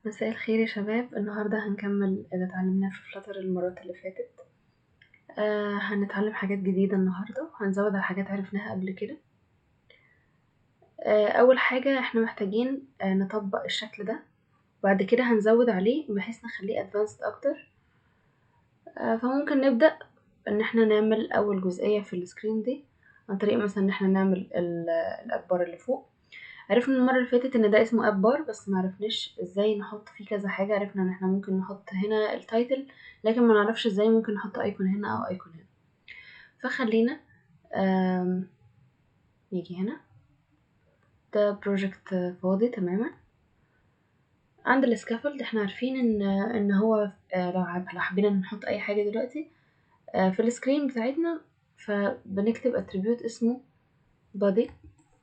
مساء الخير يا شباب. النهاردة هنكمل اللي اتعلمناه في فلاتر المرات اللي فاتت. هنتعلم حاجات جديدة النهاردة وهنزود على حاجات عرفناها قبل كده. أول حاجة احنا محتاجين نطبق الشكل ده، وبعد كده هنزود عليه بحيث نخليه advanced أكتر. فممكن نبدأ ان احنا نعمل أول جزئية في السكرين دي عن طريق مثلا ان احنا نعمل الأب بار اللي فوق. عرفنا المرة اللي فاتت ان ده اسمه اب بار، بس معرفناش ازاي نحط فيه كذا حاجة. عرفنا ان احنا ممكن نحط هنا التايتل، لكن ما نعرفش ازاي ممكن نحط ايكون هنا او ايكون هنا. فخلينا نيجي هنا. ده بروجكت فاضي تماما. عند السكافولد احنا عارفين ان هو لو حبينا نحط اي حاجة دلوقتي في السكرين بتاعتنا، فبنكتب اتريبيوت اسمه body.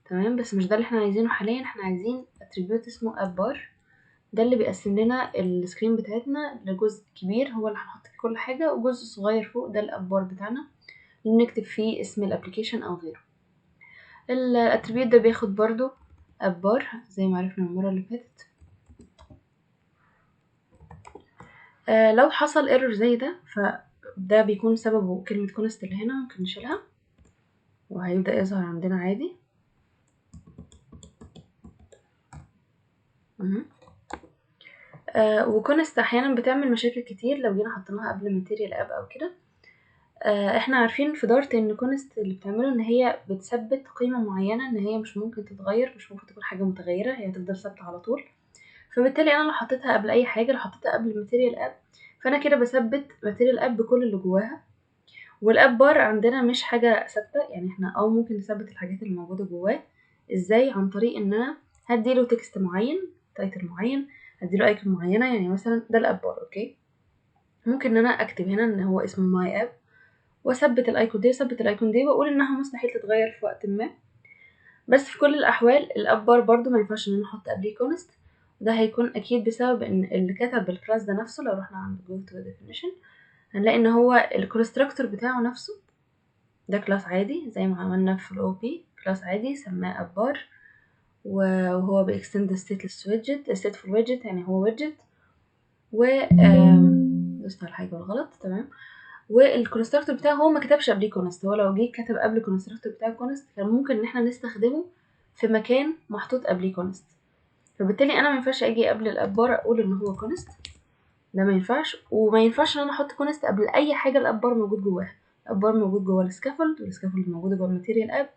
تمام، بس مش ده اللي احنا عايزينه حاليا. احنا عايزين اتريبيوت اسمه اب بار، ده اللي بيقسم لنا السكرين بتاعتنا لجزء كبير هو اللي هنحط فيه كل حاجة، وجزء صغير فوق ده الأبار بتاعنا اللي نكتب فيه اسم الابليكيشن أو غيره. الاتريبيوت ده بياخد برضو أبار زي ما عرفنا المرة اللي فاتت. لو حصل ايرور زي ده فده بيكون سببه كلمة كونست اللي هنا، ممكن نشيلها وهيبدأ يظهر عندنا عادي. وكونست أحيانا بتعمل مشاكل كتير لو جينا حطيناها قبل ماتيريال اب أو كده. احنا عارفين في دارت ان كونست اللي بتعمله ان هي بتثبت قيمة معينة، ان هي مش ممكن تتغير، مش ممكن تكون حاجة متغيرة، هي هتفضل ثابتة على طول. فبالتالي انا لو حطيتها قبل اي حاجة، لو حطيتها قبل ماتيريال اب، فانا كده بثبت ماتيريال اب بكل اللي جواها. والاب بار عندنا مش حاجة ثابتة، يعني احنا ممكن نثبت الحاجات اللي موجودة جواه. ازاي؟ عن طريق ان انا هديله تكست معين، تايتل معين، هديله ايكون معينة. يعني مثلا ده الاب بار، اوكي، ممكن ان انا اكتب هنا ان هو اسمه ماي اب، واثبت الايكون دي واثبت الايكون دي، واقول انها مستحيل تتغير في وقت ما. بس في كل الاحوال الاب بار برضو ما ينفعش ان انا احط قبليه كونست، وده هيكون اكيد بسبب ان اللي كتب الكلاس ده نفسه. لو رحنا عند go to definition هنلاقي ان هو الكونستراكتور بتاعه نفسه ده كلاس عادي زي ما عملنا في الاو بي، كلاس عادي سماه اب بار، وهو بيكستند stateless widget stateful widget، يعني هو widget. و دوست على حاجه بالغلط. تمام، والكونستراكتور بتاعه هو ما كتبش قبليه كونست. هو لو جه كتب قبل الكونستراكتور بتاعه كونست كان ممكن ان احنا نستخدمه في مكان محطوط قبليه كونست. فبالتالي انا ما ينفعش اجي قبل الابار اقول ان هو كونست، ده ما ينفعش. وما ينفعش ان انا احط كونست قبل اي حاجه الابار موجود جواها. الابار موجود جوه السكافولد، والسكافولد موجوده جوه الماتيريال اب،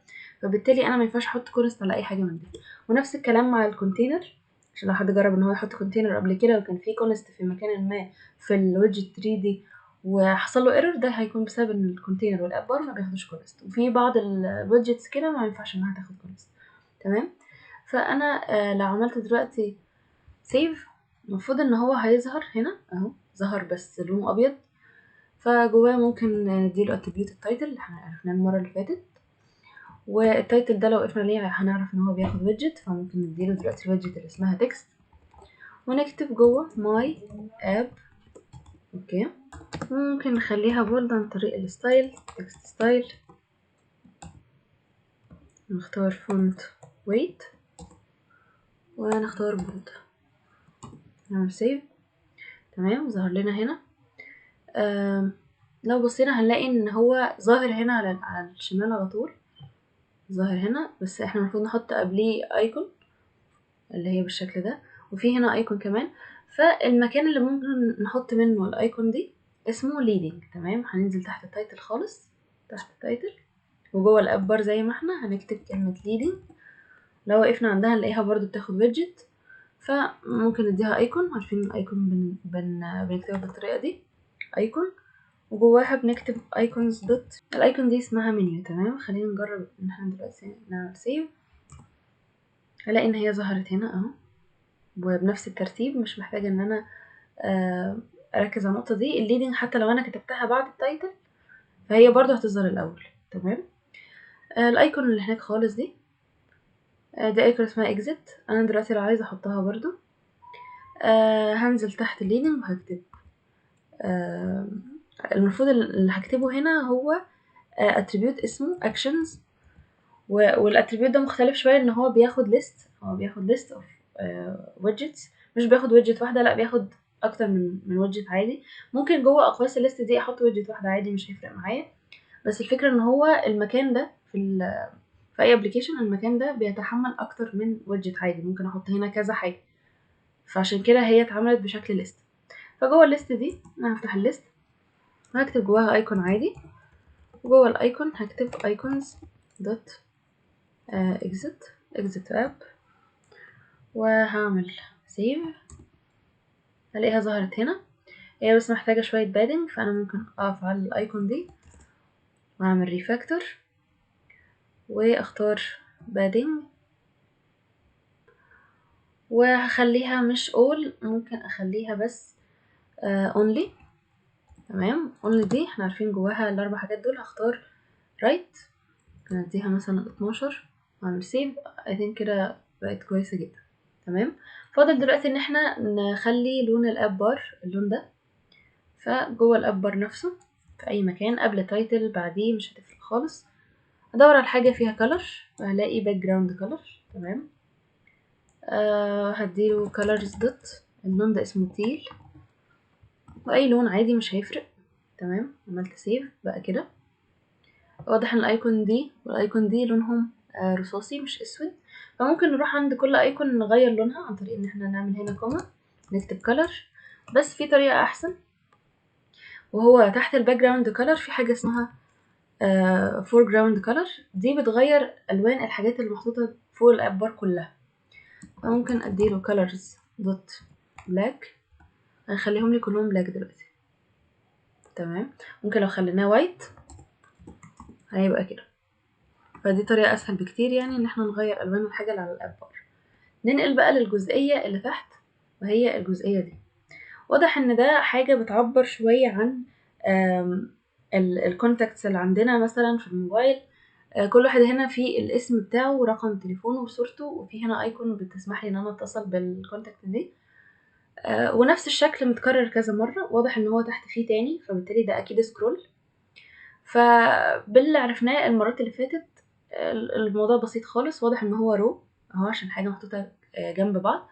فبالتالي انا ما ينفعش احط كونست على اي حاجه من دي. ونفس الكلام مع الكونتينر، عشان لو حد جرب ان هو يحط كونتينر قبل كده وكان فيه كونست في مكان ما في الويدجت 3 دي وحصل له ايرور، ده هيكون بسبب ان الكونتينر والابار ما بياخدوش كونست. وفي بعض الويدجتس كده ما ينفعش انها تاخد كونست. تمام، فانا لو عملت دلوقتي سيف المفروض ان هو هيظهر هنا اهو، ظهر بس لونه ابيض. فجواه ممكن نديله اتريبيوت التايتل اللي احنا عرفناه المره اللي فاتت. والتايتل ده لو وقفنا عليه هنعرف ان هو بياخد ويدجت، فممكن نديله دلوقتي الويدجت اللي اسمها تكست، ونكتب جوه ماي اب. اوكي، ممكن نخليها بولد عن طريق الستايل، تكست ستايل، نختار فونت ويت ونختار بولد، نعمل سيف. تمام، ظهر لنا هنا. لو بصينا هنلاقي ان هو ظاهر هنا على الشمال على طول، ظاهر هنا، بس احنا المفروض نحط قبليه ايكون اللي هي بالشكل ده، وفي هنا ايكون كمان. فالمكان اللي ممكن نحط منه الايكون دي اسمه leading. تمام، هننزل تحت التايتل خالص، تحت التايتل، وجوه الاب بار زي ما احنا هنكتب كلمة leading. لو وقفنا عندها نلاقيها برضو بتاخد ويدجت، فممكن نديها ايكون. عارفين الايكون بنكتبها بالطريقة دي، ايكون، وجواها بنكتب ايكونز دوت. الايكون دي اسمها منيو. تمام، خلينا نجرب ان احنا دلوقتي نعمل سيف. هلاقي ان هي ظهرت هنا اهو، وبنفس الترتيب، مش محتاجة ان انا اركز على النقطة دي. الليدنج حتى لو انا كتبتها بعد التايتل فهي برضو هتظهر الاول. تمام، الايكون اللي هناك خالص دي، دي ايكون اسمها اكزيت. انا دلوقتي لو عايزة احطها برضو هنزل تحت الليدنج وهكتب المفروض اللي هكتبه هنا هو اتريبيوت اسمه actions. والاتريبيوت ده مختلف شويه، ان هو بياخد ليست، هو بياخد ليست اوف widgets، مش بياخد ويدجت واحده، لا بياخد اكتر من ويدجت عادي. ممكن جوه اقواس الليست دي احط ويدجت واحده عادي، مش هيفرق معايا. بس الفكره ان هو المكان ده في اي ابلكيشن، المكان ده بيتحمل اكتر من ويدجت عادي، ممكن احط هنا كذا حاجه، فعشان كده هي اتعملت بشكل ليست. فجوه الليست دي انا هفتح الليست وهكتب جواها ايكون عادي، وجوه الايكون هكتب icons dot exit app، وهعمل سيف. هلاقيها ظهرت هنا، هي بس محتاجة شوية بادنج، فأنا ممكن أقف على الأيكون دي وأعمل ريفاكتور وأختار بادنج، وهخليها مش all، ممكن أخليها بس only. تمام، only دي احنا عارفين جواها ال4 حاجات دول. هختار right، نديها مثلا 12 وأعمل سيف. I think كده بقت كويسة جدا. تمام، فاضل دلوقتي ان احنا نخلي لون الاب بار اللون ده. فجوه الاب بار نفسه في اي مكان قبل تايتل بعديه مش هتفرق خالص، ادور على حاجه فيها color وهلاقي background color. تمام، هديله colors dot، اللون ده اسمه تيل، واي لون عادي مش هيفرق. تمام، عملت سيف بقى كده. واضح ان الايكون دي والايكون دي لونهم رصاصي مش اسود، فممكن نروح عند كل ايكون نغير لونها عن طريق ان احنا نعمل هنا كوما نكتب color. بس في طريقه احسن، وهو تحت الباك جراوند كولر في حاجه اسمها فور جراوند كولر، دي بتغير الوان الحاجات اللي محطوطه فوق الاب بار كلها. فممكن اديله colors دوت بلاك، هنخليهم لي كلهم بلاك دلوقتي. تمام، ممكن لو خليناه وايت هيبقى كده. فدي طريقه اسهل بكتير يعني ان احنا نغير الوان الحاجه اللي على الاب بار. ننقل بقى للجزئيه اللي تحت، وهي الجزئيه دي. واضح ان ده حاجه بتعبر شويه عن الكونتاكتس اللي عندنا مثلا في الموبايل. كل واحد هنا فيه الاسم بتاعه ورقم تليفونه وصورته، وفي هنا ايكون بتسمح لي ان انا اتصل بالكونتاكت دي. ونفس الشكل متكرر كذا مرة. واضح ان هو تحت فيه تاني، فبالتالي ده اكيد سكرول. فباللي عرفناه المرات اللي فاتت الموضوع بسيط خالص. واضح ان هو رو اهو عشان حاجة محطوطة جنب بعض.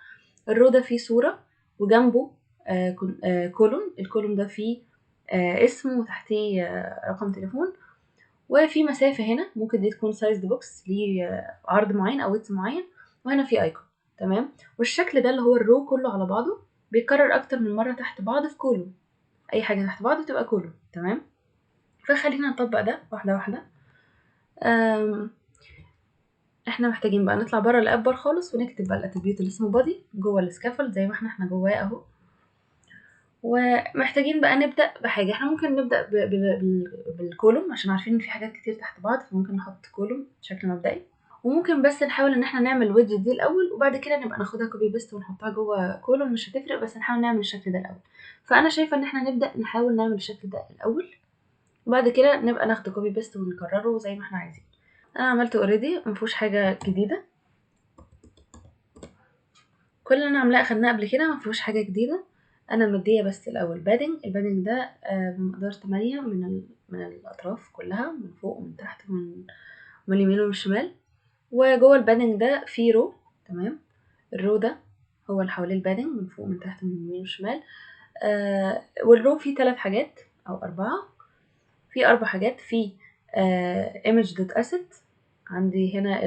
الرو ده فيه صورة وجنبه كولوم. الكولوم ده فيه اسم وتحتيه رقم تليفون، وفي مسافة هنا ممكن دي تكون سايزد بوكس ليه عرض معين او ويدث معين، وهنا في ايكون. تمام، والشكل ده اللي هو الرو كله على بعضه بيتكرر اكتر من مرة تحت بعض في كولوم. اي حاجة تحت بعض بتبقى كولوم. تمام، فخلينا نطبق ده واحدة واحدة. احنا محتاجين بقى نطلع بره الاب بار خالص ونكتب بقى الاتريبيوت اللي اسمه بودي جوه السكافولد زي ما احنا جواه اهو. ومحتاجين بقى نبدأ بحاجة. احنا ممكن نبدأ بالكولوم عشان عارفين ان في حاجات كتير تحت بعض، فممكن نحط كولوم بشكل مبدئي. وممكن بس نحاول ان احنا نعمل ويدجت دي الاول، وبعد كده نبقى ناخدها كوبي بيست ونحطها جوه كولوم، مش هتفرق، بس نحاول نعمل الشكل ده الاول. فانا شايفة ان احنا نبدأ نحاول نعمل الشكل ده الاول، وبعد كده نبقى ناخده كوبي بيست ونكرره زي ما احنا عايزين. انا عملته اوريدي، مفيهوش حاجة جديدة. كل اللي انا عاملاه اخدناه قبل كده، مفيهوش حاجة جديدة. انا مديه بس الاول بادنج. البادنج ده بمقدار 8 من الاطراف كلها، من فوق ومن تحت ومن اليمين ومن الشمال. وجوه البادنج ده في رو. تمام، الرو ده هو اللي حواليه البادنج من فوق ومن تحت ومن اليمين والشمال. والرو فيه 3 حاجات او 4. في 4 حاجات. في image dot asset، عندي هنا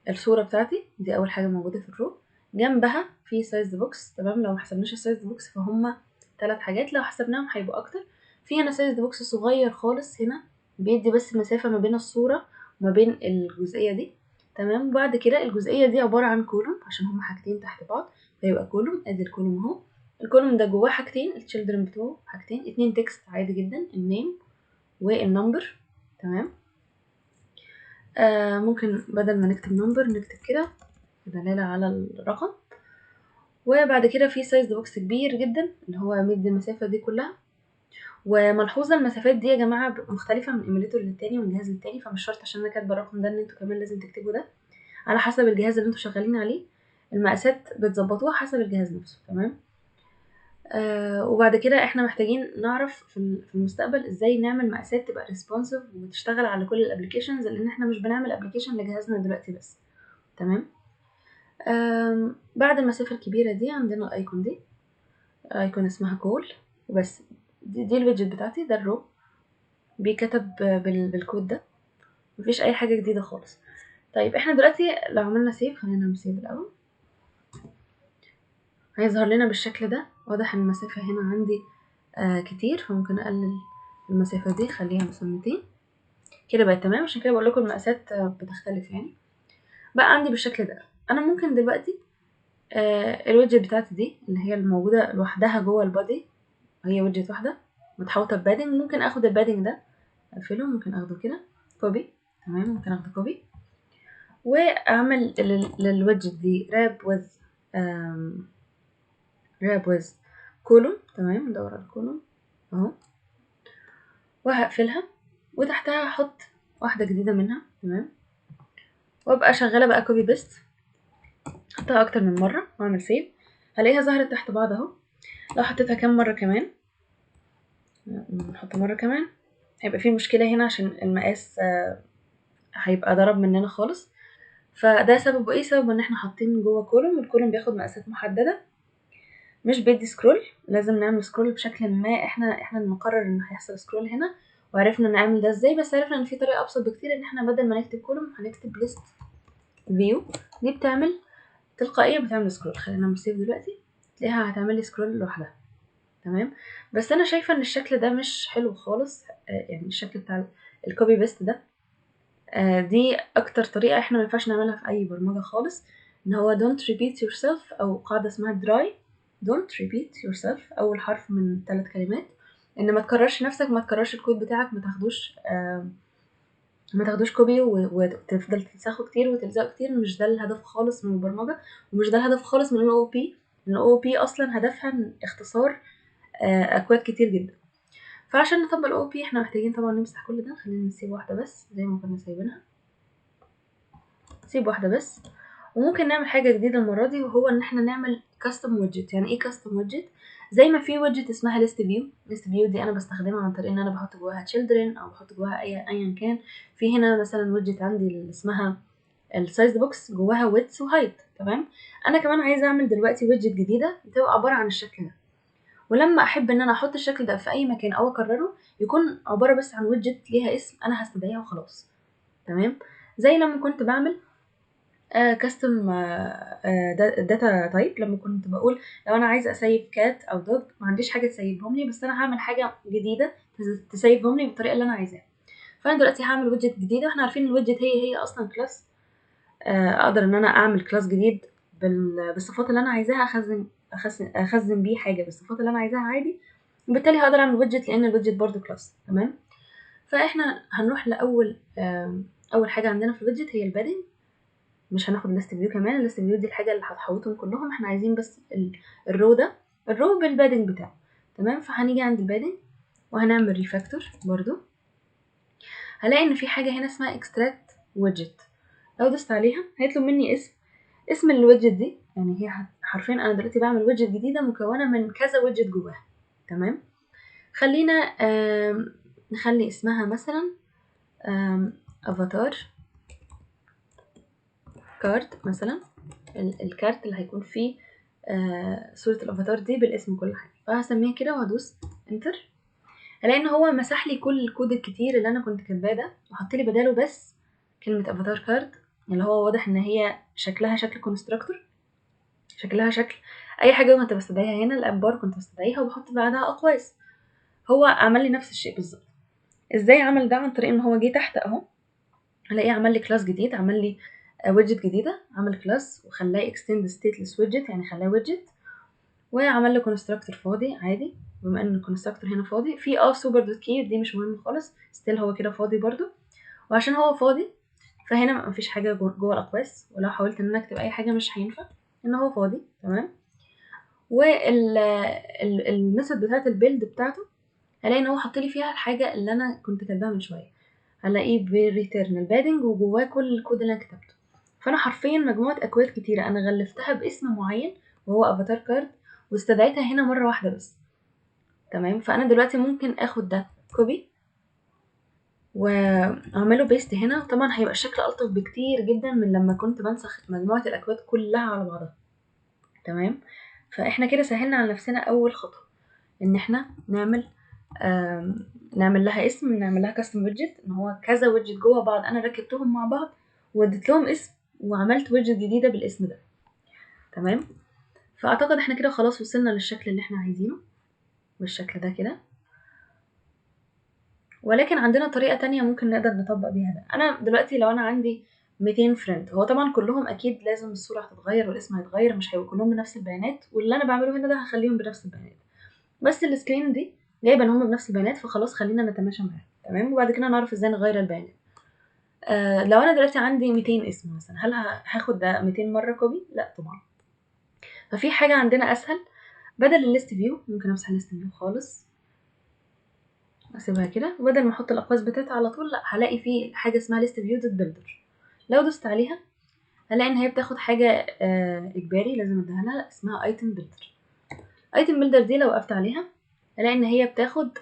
الصورة بتاعتي دي اول حاجة موجودة في الرو. جنبها في سايز بوكس. تمام، لو محسبناش السايز بوكس فهم 3 حاجات، لو حسبناهم هيبقوا اكتر. في هنا سايز بوكس صغير خالص هنا بيدي بس مسافة ما بين الصورة وما بين الجزئية دي. تمام، وبعد كده الجزئية دي عبارة عن كولوم عشان هما حاجتين تحت بعض، فيبقى كولوم. ادي الكولوم اهو. الكولوم ده جواه حاجتين، التشيلدرن بتوعه حاجتين، 2 تكست عادي جدا، النيم والنمبر. تمام، ممكن بدل ما نكتب نمبر نكتب كده دلالة على الرقم. وبعد كده في سايز بوكس كبير جدا اللي هو مدي المسافة دي كلها. وملحوظة المسافات دي يا جماعة مختلفة من ايميليتور للتاني ومن جهاز للتاني، فمش شرط عشان انا كاتبة الرقم ده ان انتوا كمان لازم تكتبوا ده. على حسب الجهاز اللي انتوا شغالين عليه المقاسات بتظبطوها حسب الجهاز نفسه. تمام، وبعد كده احنا محتاجين نعرف في المستقبل ازاي نعمل مقاسات تبقى ريسبونسيف وتشتغل على كل الابليكيشنز، لان احنا مش بنعمل ابليكيشن لجهازنا دلوقتي بس. تمام، بعد المسافة الكبيرة دي عندنا الايكون دي، ايكون اسمها كول وبس. دي الويدجت بتاعتي، ده الرو بيكتب بالكود ده، مفيش اي حاجة جديدة خالص. طيب احنا دلوقتي لو عملنا سيف، خلينا نعمل سيف الاول، هيظهر لنا بالشكل ده. واضح ان المسافة هنا عندي كتير، فممكن اقلل المسافة دي، خليها مثلا 200 كده بقت تمام. عشان كده بقول لكم المقاسات بتختلف يعني. بقى عندي بالشكل ده. انا ممكن دلوقتي الويدجت بتاعتي دي اللي هي الموجودة لوحدها جوه البادي، هي ويدجت واحدة متحوطة ببادنج. ممكن اخد البادنج ده اقفله، ممكن اخده كده كوبي، تمام، ممكن اخده كوبي واعمل للويدجت دي راب ويز كولوم، تمام. ندور على الكولوم اهو، وهقفلها وتحتها هحط واحدة جديدة منها، تمام. وابقى شغالة بقى كوبي بيست، احطها اكتر من مرة واعمل سيف، هلاقيها ظهرت تحت بعض اهو. لو حطيتها كام مرة كمان، نحط مرة كمان، هيبقى في مشكلة هنا عشان المقاس هيبقى ضرب مننا خالص. فده سببه ايه؟ سببه ان احنا حاطين جوه كولوم، والكولوم بياخد مقاسات محددة، مش بيدي سكرول. لازم نعمل سكرول بشكل ما، احنا اللي نقرر ان هيحصل سكرول هنا. وعرفنا نعمل ده ازاي، بس عرفنا ان في طريقة ابسط بكتير، ان احنا بدل ما نكتب كولوم هنكتب ليست فيو. دي بتعمل تلقائيا، بتعمل سكرول. خلينا نعمل سيف دلوقتي، تلاقيها هتعمل لي سكرول لوحدها، تمام. بس انا شايفه ان الشكل ده مش حلو خالص. يعني الشكل بتاع الكوبي بيست ده، دي اكتر طريقه احنا ما ينفعش نعملها في اي برمجه خالص. ان هو don't repeat yourself، او قاعده اسمها dry don't repeat yourself، اول حرف من 3 كلمات. ان ما تكررش نفسك، ما تكررش الكود بتاعك، ما تاخدوش كوبي وتفضل تنسخه كتير وتلزقه كتير. مش ده الهدف خالص من البرمجه، ومش ده الهدف خالص من الاو بي. الاو بي اصلا هدفها اختصار اكواد كتير جدا. فعشان نطبق الاو بي احنا محتاجين طبعا نمسح كل ده. خلينا نسيب واحده بس زي ما كنا سايبينها، نسيب واحده بس. وممكن نعمل حاجه جديده المره دي، وهو ان احنا نعمل كاستم ويدجت. يعني ايه كاستم ويدجت؟ زي ما في ويدجت اسمها ليست فيو. ليست فيو دي انا بستخدمها عن طريق ان انا بحط جواها children او بحط جواها ايا كان. في هنا مثلا ويدجت عندي اللي اسمها السايز بوكس، جواها ويدث وهايت، تمام. انا كمان عايزه اعمل دلوقتي ويدجت جديده بتبقى عباره عن الشكل ده. ولما احب ان انا احط الشكل ده في اي مكان او اكرره، يكون عباره بس عن ويدجت ليها اسم انا هستدعيها وخلاص، تمام. زي لما كنت بعمل كاستم داتا تايب، لما كنت بقول لو انا عايزه اسيب كات او دوج، ما عنديش حاجه تسيبهم لي، بس انا هعمل حاجه جديده تسيبهم لي بالطريقه اللي انا عايزاها. فانا دلوقتي هعمل ويدجت جديده، واحنا عارفين الويدجت هي اصلا كلاس. اقدر ان انا اعمل كلاس جديد بالصفات اللي انا عايزاها، اخزن بيه حاجه بالصفات اللي انا عايزاها عادي. وبالتالي هقدر اعمل ويدجت، لان الويدجت برضو كلاس، تمام. فاحنا هنروح لاول اول حاجه عندنا في الويدجت هي البادنج. مش هناخد ليست فيو كمان، الليست فيو دي الحاجه اللي هتحوطهم كلهم. احنا عايزين بس الرو ده، الرو بالبادنج بتاعه، تمام. فهنيجي عند البادنج وهنعمل ريفاكتور برضو. هلاقي ان في حاجه هنا اسمها اكستراكت ويدجت. لو دوست عليها هيطلب مني اسم الويدجت دي. يعني هي حرفيا انا دلوقتي بعمل ويدجت جديده مكونه من كذا ويدجت جواها، تمام. خلينا نخلي اسمها مثلا افاتار كارت مثلا. الكارت اللي هيكون فيه صورة الافاتار دي بالاسم كل حاجة. فهسميها كده وهدوس انتر. هلاقي ان هو مسح لي كل الكود الكتير اللي انا كنت كاتباه ده، وحط لي بداله بس كلمة افاتار كارت، اللي هو واضح ان هي شكلها شكل كونستراكتور، شكلها شكل اي حاجة كنت بستدعيها هنا. الابار كنت بستدعيها وبحط بعدها اقواس. هو عمل لي نفس الشيء بالظبط. ازاي عمل ده؟ عن طريق ان هو جه تحت اهو، هلاقيه عمل لي كلاس جديد، عمل لي ويدجت جديده، عمل كلاس وخلاه extend stateless widget، يعني خلاه widget. وعمل له كونستراكتور فاضي عادي، بما ان الكونستراكتور هنا فاضي في سوبر دوت كي، دي مش مهم خالص، ستيل هو كده فاضي برضو. وعشان هو فاضي فهنا مفيش حاجه جوه الاقواس، ولو حاولت ان انا اكتب اي حاجه مش هينفع، ان هو فاضي، تمام. والميثود بتاعت البيلد بتاعته، هلاقي ان هو حط لي فيها الحاجه اللي انا كنت كاتباها من شويه. هلاقيه بالريتيرن البادنج وجواه كل الكود اللي انا كتبته. فانا حرفيا مجموعه اكواد كتيره انا غلفتها باسم معين وهو افاتار كارد، واستدعيتها هنا مره واحده بس، تمام. فانا دلوقتي ممكن اخد ده كوبي واعمله بيست هنا. طبعا هيبقى الشكل الطف بكتير جدا من لما كنت بنسخ مجموعة الاكواد كلها على بعضها. تمام. فاحنا كده سهلنا على نفسنا اول خطوة، ان احنا نعمل لها اسم، نعمل لها كاستم ويدجت، ان هو كذا ويدجت جوه بعض انا ركبتهم مع بعض واديت لهم اسم وعملت ويدجت جديدة بالاسم ده. تمام. فاعتقد احنا كده خلاص وصلنا للشكل اللي احنا عايزينه بالشكل ده كده. ولكن عندنا طريقة تانية ممكن نقدر نطبق بيها ده. انا دلوقتي لو انا عندي 200 فريند، هو طبعا كلهم اكيد لازم الصورة هتتغير والاسم هيتغير، مش هيبقوا كلهم بنفس البيانات، واللي انا بعمله هنا ده هخليهم بنفس البيانات، بس السكرين دي جايبه ان هم بنفس البيانات، فخلاص خلينا نتماشى معاها. تمام. وبعد كده نعرف ازاي نغير البيانات. لو انا دلوقتي عندي 200 اسم مثلا، هل هاخد ده 200 مره كوبي؟ لا طبعا. ففي حاجه عندنا اسهل، بدل الليست فيو ممكن امسح الليست فيو خالص، اسيبها كده، وبدل ما احط الاقواس بتاعتها على طول، لا هلاقي في حاجه اسمها ليست فيو دوت بيلدر. لو دوست عليها هلاقي ان هي بتاخد حاجه اجباري لازم اديها لها، اسمها ايتم بيلدر. ايتم بيلدر دي لو وقفت عليها هلاقي ان هي بتاخد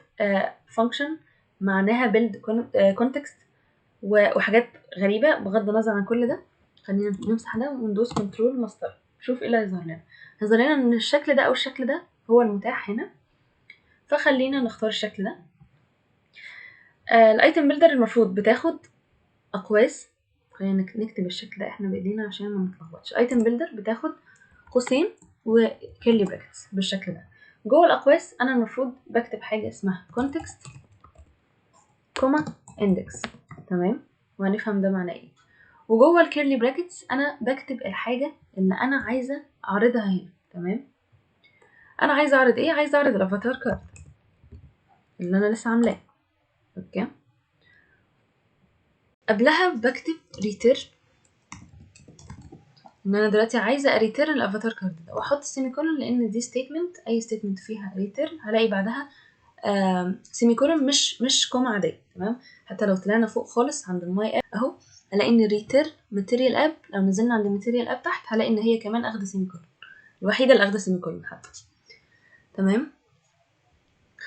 فانكشن معناها build context وحاجات غريبة. بغض النظر عن كل ده، خلينا نمسح ده وندوس كنترول ماستر، شوف ايه اللي هيظهر لنا. هيظهر لنا ان الشكل ده او الشكل ده هو المتاح هنا، فخلينا نختار الشكل ده. الايتم بيلدر المفروض بتاخد اقواس، خلينا نكتب الشكل ده احنا بايدينا عشان ما نتلخبطش. ايتم بيلدر بتاخد قوسين وكيرلي براكتس بالشكل ده. جوه الاقواس انا المفروض بكتب حاجه اسمها context كوما index. تمام. وهنفهم ده معناه ايه. وجوه الكيرلي براكتس انا بكتب الحاجه اللي انا عايزه اعرضها هنا. تمام. انا عايزه اعرض ايه؟ عايزه اعرض الافاتار كارد اللي انا لسه عاملاه. اوكي. قبلها بكتب ريتيرن، ان انا دلوقتي عايزه اريتيرن الافاتار كارد ده، واحط سيمي كولون لان دي ستيتمنت، اي ستيتمنت فيها ريتيرن هلاقي بعدها سيمي كولون، مش كوما عاديه. تمام. حتى لو طلعنا فوق خالص عند الماي اب اهو، هلاقي ان ريتيرن ماتيريال اب، لو نزلنا عند ماتيريال اب تحت هلاقي ان هي كمان اخده سيمي كولون، الوحيده اللي اخده سيمي كولون حتى. تمام.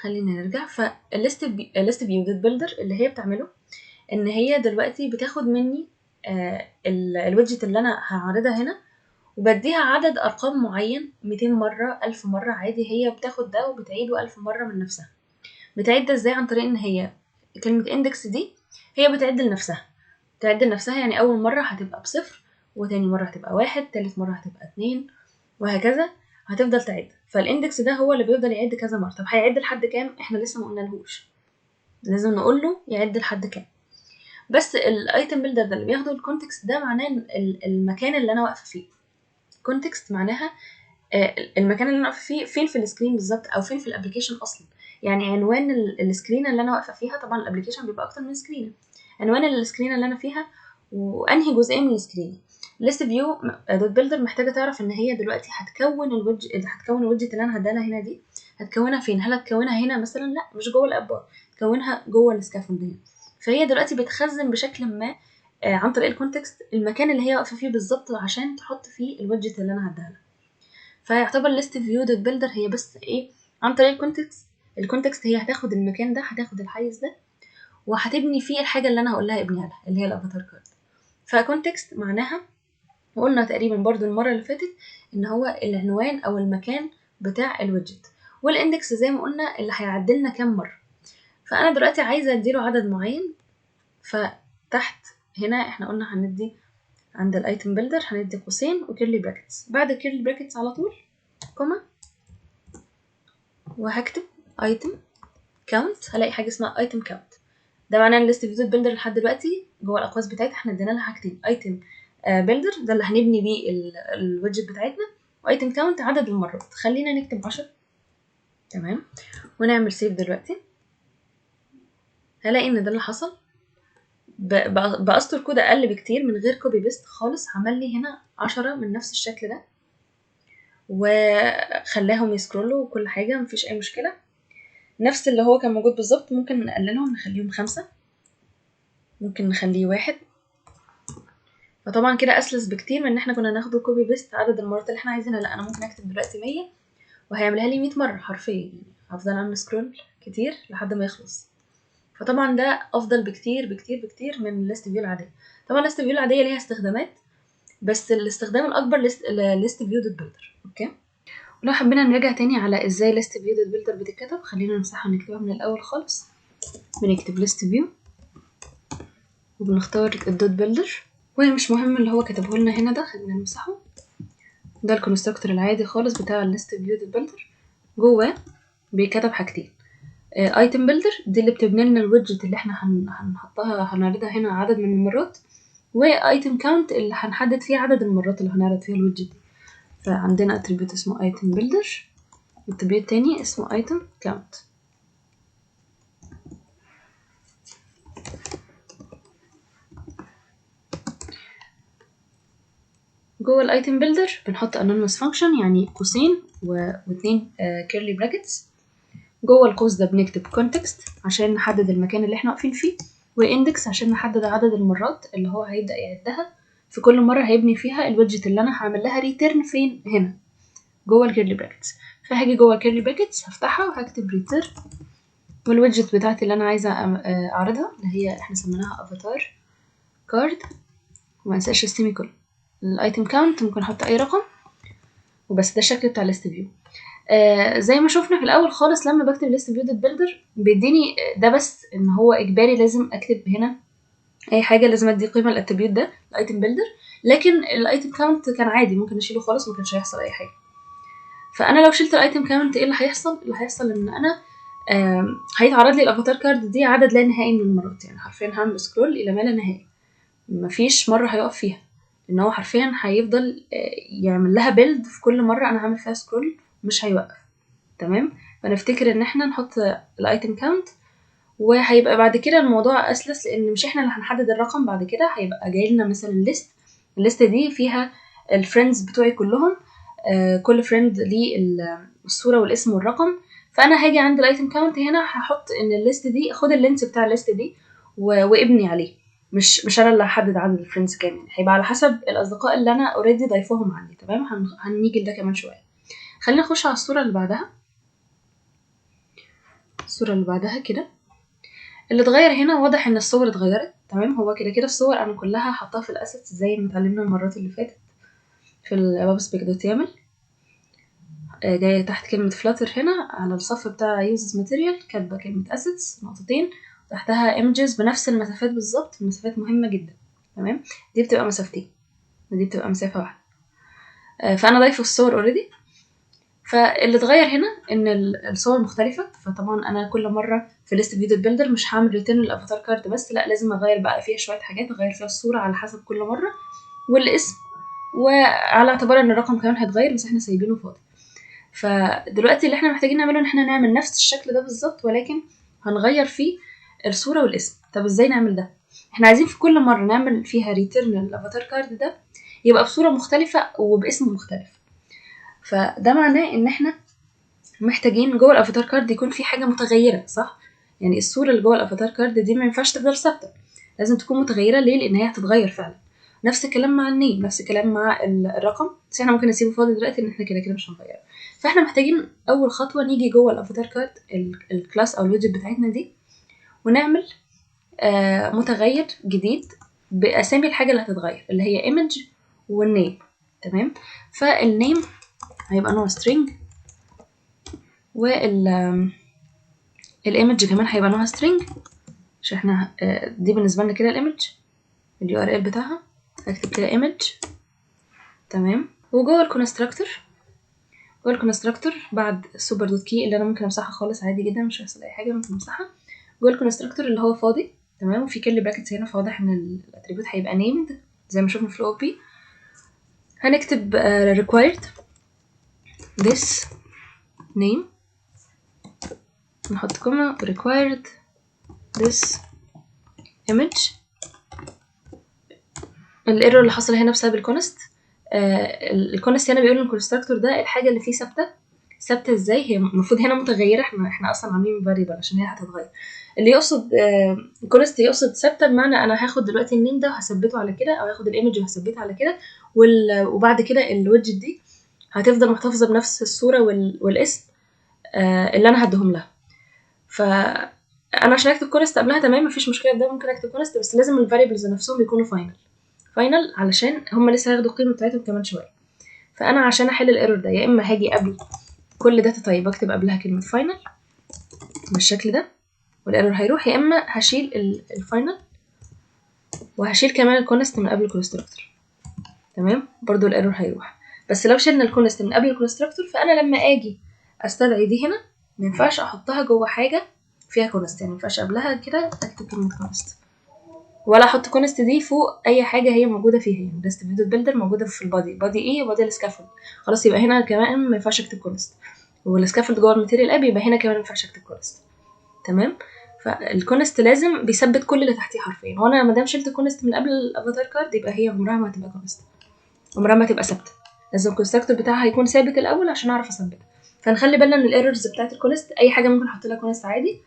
خلينا نرجع. فالليست فيو دوت بيلدر اللي هي بتعمله ان هي دلوقتي بتاخد مني الويدجت اللي انا هعرضها هنا، وبديها عدد ارقام معين، 200 مره، 1000 مره عادي. هي بتاخد ده وبتعيده 1000 مره من نفسها. بتعد ده ازاي؟ عن طريق ان هي كلمه اندكس دي هي بتعد لنفسها. تعد لنفسها يعني اول مره هتبقى بصفر، وتاني مره هتبقى واحد، تالت مره هتبقى اتنين، وهكذا هتفضل تعد. فالاندكس ده هو اللي بيفضل يعد كذا مره. طب هيعد لحد كام؟ احنا لسه ما قلنالهوش، لازم نقول له يعد لحد كام. بس الايتم بيلدر ده اللي بياخده الكونتكست ده معناه المكان اللي انا واقفه فيه. كونتكست معناها المكان اللي انا واقفه فيه فين في السكرين بالظبط، او فين في الابلكيشن اصلا. يعني عنوان السكرين اللي انا واقفه فيها، طبعا الابلكيشن بيبقى اكتر من سكرين، عنوان السكرين اللي انا فيها وانهي جزئيه من السكرين. ليست فيو دوت بيلدر محتاجه تعرف ان هي دلوقتي هتكون الويدجت اللي انا هديها لها هنا دي، هتكونها فين؟ هل هتكونها هنا مثلا؟ لا، مش جوه الاب بار، هتكونها جوه السكافولد هنا. فهي دلوقتي بتخزن بشكل ما عن طريق الكونتكست المكان اللي هي واقفه فيه بالظبط عشان تحط فيه الويدجت اللي انا هديها لها. فيعتبر ليست فيو دوت بيلدر هي بس ايه؟ عن طريق الكونتكست هي هتاخد المكان ده، هتاخد الحيز ده، وهتبني فيه الحاجه اللي انا هقول لها ابنيها لها، اللي هي الافاتار كارد. فكونتكست معناها، وقلنا تقريبا برضو المره اللي فاتت، ان هو العنوان او المكان بتاع الويدجت. والاندكس زي ما قلنا اللي هيعدلنا كام مره. فانا دلوقتي عايزه اديله عدد معين، فتحت هنا احنا قلنا هندي عند الايتم بيلدر هندي قوسين وكيرلي براكتس، بعد الكيرلي براكتس على طول كوما، وهكتب ايتم كاونت. هلاقي حاجه اسمها ايتم كاونت، ده معناه ان الليست فيو بيلدر لحد دلوقتي جوه الاقواس بتاعتها احنا ادينا لها حاجتين، ايتم بيلدر ده اللي هنبني بيه الويدجت بتاعتنا، وايتم كاونت عدد المرات. خلينا نكتب 10. تمام. ونعمل سيف دلوقتي. هلاقي ان ده اللي حصل. بأسطر كود اقل بكتير من غير كوبي بيست خالص، عمل لي هنا 10 من نفس الشكل ده، وخلاهم يسكرولوا وكل حاجه، مفيش اي مشكله. نفس اللي هو كان موجود بالظبط، ممكن نقللهم نخليهم 5، ممكن نخليه 1. فطبعا كده اسلس بكتير من ان احنا كنا ناخده كوبي بيست عدد المرات اللي احنا عايزينها. لا، انا ممكن اكتب دلوقتي 100 وهيعملها لي 100 مره حرفيا، يعني هفضل اعمل سكرول كتير لحد ما يخلص. فطبعا ده افضل بكتير بكتير بكتير من الليست فيو العاديه. طبعا الليست فيو العاديه ليها استخدامات، بس الاستخدام الاكبر ليست فيو دوت بيلدر. اوكي، ولو حبينا نرجع تاني على ازاي ليست فيو دوت بيلدر بتتكتب، خلينا نمسحها ونكتبها من الاول خالص. بنكتب ليست فيو وبنختار الدوت بيلدر، ومش مهم اللي هو كتبه لنا هنا ده، خلينا نمسحه. ده الكونستراكتور العادي خالص بتاع الليست فيو دوت بيلدر. جواه بيكتب حاجتين، ايتم بيلدر دي اللي بتبني لنا الويدجت اللي احنا هنحطها هنعرضها هنا عدد من المرات، وايتم كاونت اللي هنحدد فيه عدد المرات اللي هنعرض فيها الويدجت دي. فعندنا اتريبيوت اسمه ايتم بيلدر، والاتريبيوت تاني اسمه ايتم كاونت. جوه الايتم بيلدر بنحط anonymous function يعني قوسين واتنين كيرلي براكتس. جوه القوس ده بنكتب context عشان نحدد المكان اللي احنا واقفين فيه، واندكس عشان نحدد عدد المرات اللي هو هيبدأ يعدها في كل مرة هيبني فيها الويدجت اللي انا هعمل لها ريتيرن فين هنا جوه الكيرلي براكتس. فهاجي جوه الكيرلي براكتس هفتحها وهكتب ريتيرن، والويدجت بتاعتي اللي انا عايزة اعرضها اللي هي احنا سميناها افاتار كارد، وما انساش السيمي كولن. الايتم كاونت ممكن احط اي رقم وبس. ده الشكل بتاع الليست فيو. زي ما شفنا في الاول خالص لما بكتب ليست فيو دوت بيلدر بيديني ده بس ان هو اجباري لازم اكتب هنا اي حاجه، لازم ادي قيمه للاتريبيوت ده الايتم بيلدر. لكن الايتم كاونت كان عادي ممكن اشيله خالص ما كانش هيحصل اي حاجه. فانا لو شلت الايتم كاونت ايه اللي هيحصل؟ اللي هيحصل ان انا هيتعرض لي الافاتار كارد دي عدد لا نهائي من المرات، يعني حرفيا هعمل سكرول الى ما لا نهائي، مفيش مره هيقف فيها، ان هو حرفيا هيفضل يعمل لها بيلد في كل مره انا هعمل فيها سكرول، مش هيوقف. تمام، فنفتكر ان احنا نحط الايتم كاونت، وهيبقى بعد كده الموضوع اسلس لان مش احنا اللي هنحدد الرقم. بعد كده هيبقى جاي لنا مثلا الليست دي فيها الفريندز بتوعي كلهم، كل فريند ليه الصوره والاسم والرقم. فانا هاجي عند الايتم كاونت هنا هحط ان الليست دي خد اللينس بتاع الليست دي وابني عليه، مش انا اللي هحدد عدد الفريندز كام، يعني هيبقى على حسب الاصدقاء اللي انا اوريدي ضايفاهم عندي. تمام، هنيجي لده كمان شويه. خلينا نخش على الصوره اللي بعدها. الصوره اللي بعدها كده اللي اتغير هنا واضح ان الصور اتغيرت. تمام، هو كده كده الصور انا كلها حطاها في الاسيتس زي ما اتعلمنا المرات اللي فاتت في الويب سبيك دوت يامل. جايه تحت كلمه فلاتر هنا على الصف بتاع يوزز ماتيريال كاتبه كلمه اسيتس نقطتين، تحتها ايمجز بنفس المسافات بالظبط، المسافات مهمه جدا. تمام، دي بتبقى مسافتين ودي بتبقى مسافه واحده. فانا ضايفه الصور اوريدي. فاللي اتغير هنا ان الصور مختلفه، فطبعا انا كل مره في ليست فيديو بيلدر مش هعمل ريتيرن الافاتار كارد بس، لا لازم اغير بقى فيها شويه حاجات، اغير فيها الصوره على حسب كل مره والاسم، وعلى اعتبار ان الرقم كمان هيتغير بس احنا سايبينه فاضي. فدلوقتي اللي احنا محتاجين نعمله ان احنا نعمل نفس الشكل ده بالظبط ولكن هنغير فيه الصوره والاسم. طب ازاي نعمل ده؟ احنا عايزين في كل مره نعمل فيها ريتيرن الافاتار كارد ده يبقى بصوره مختلفه وباسم مختلف. فده معناه ان احنا محتاجين جوه الافاتار كارد يكون في حاجه متغيره، صح؟ يعني الصوره اللي جوه الافاتار كارد دي ما ينفعش تفضل ثابته، لازم تكون متغيره. ليه؟ لان هي هتتغير فعلا. نفس الكلام مع النيم، نفس الكلام مع الرقم، بس احنا ممكن نسيبه فاضي دلوقتي ان احنا كده كده مش هنغيره. فاحنا محتاجين اول خطوه نيجي جوه الافاتار كارد الكلاس او الويدجت بتاعتنا دي ونعمل متغير جديد باسامي الحاجه اللي هتتغير اللي هي ايمج والنيم. تمام، فالنيم هيبقى نوع string، والايمج كمان هيبقى نوعها string عشان احنا دي بالنسبه لنا كده الايمج اليو ار ال بتاعها. هكتب كده ايمج. تمام، وجوه الكونستراكتور بعد السوبر دوت كي اللي انا ممكن امسحها خالص عادي جدا مش هيحصل اي حاجه، ممكن امسحها. جوه الكونستراكتور اللي هو فاضي تمام وفي كيرلي براكتس هنا، فواضح ان الاتريبيوت هيبقى named زي ما شفنا في الاو بي. هنكتب required this name، نحط كوما required this image. الايرور اللي حصل هنا بسبب الكونست. الكونست هنا بيقول ان الكونستراكتور ده الحاجه اللي فيه ثابته ازاي؟ هي المفروض هنا متغيره، احنا اصلا عاملين فاريبل عشان هي هتتغير. اللي يقصد الكونست يقصد ثابته بمعنى انا هاخد دلوقتي النيم ده وهثبته على كده، او هاخد الايمج وهثبتها على كده، وبعد كده الويدجت دي هتفضل محتفظه بنفس الصوره والاسم اللي انا هديهم لها. ف انا عشان اكتب كونست قبلها تمام مفيش مشكله، ده ممكن اكتب كونست، بس لازم الفاريبلز نفسهم يكونوا فاينل علشان هم لسه هياخدوا القيمه بتاعتهم كمان شويه. فانا عشان احل الايرور ده يا اما هاجي قبل كل داتا تايب اكتب قبلها كلمه فاينل بالشكل ده والايرور هيروح، يا اما هشيل الفاينل وهشيل كمان الكونست من قبل الكونستراكتور. تمام، برضو الايرور هيروح. بس لو شلنا الكونست من قبل الكونستراكتور فانا لما اجي استدعي دي هنا ما ينفعش احطها جوه حاجه فيها كونست، يعني ما ينفعش قبلها كده اكتب كلمه كونست ولا احط كونست دي فوق اي حاجه هي موجوده فيها. يعني ديستريبيوتد بيلدر موجوده في البادي ايه بادي السكافولد، خلاص يبقى هنا كمان ما ينفعش اكتب كونست، والسكافولد جوه الماتيريال اب يبقى هنا كمان ما ينفعش اكتب كونست. تمام، فالكونست لازم بيثبت كل اللي تحتيه حرفيا، وانا ما دام شلت كونست من قبل الافاتار كارد يبقى هي عمرها ما هتبقى كونست، عمرها ما تبقى ثابته. لازم الكونستراكتور بتاعها يكون ثابت الاول عشان اعرف اثبتها. فنخلي بالنا من الايرورز بتاعت الكونست، اي حاجه ممكن احط لها كونست عادي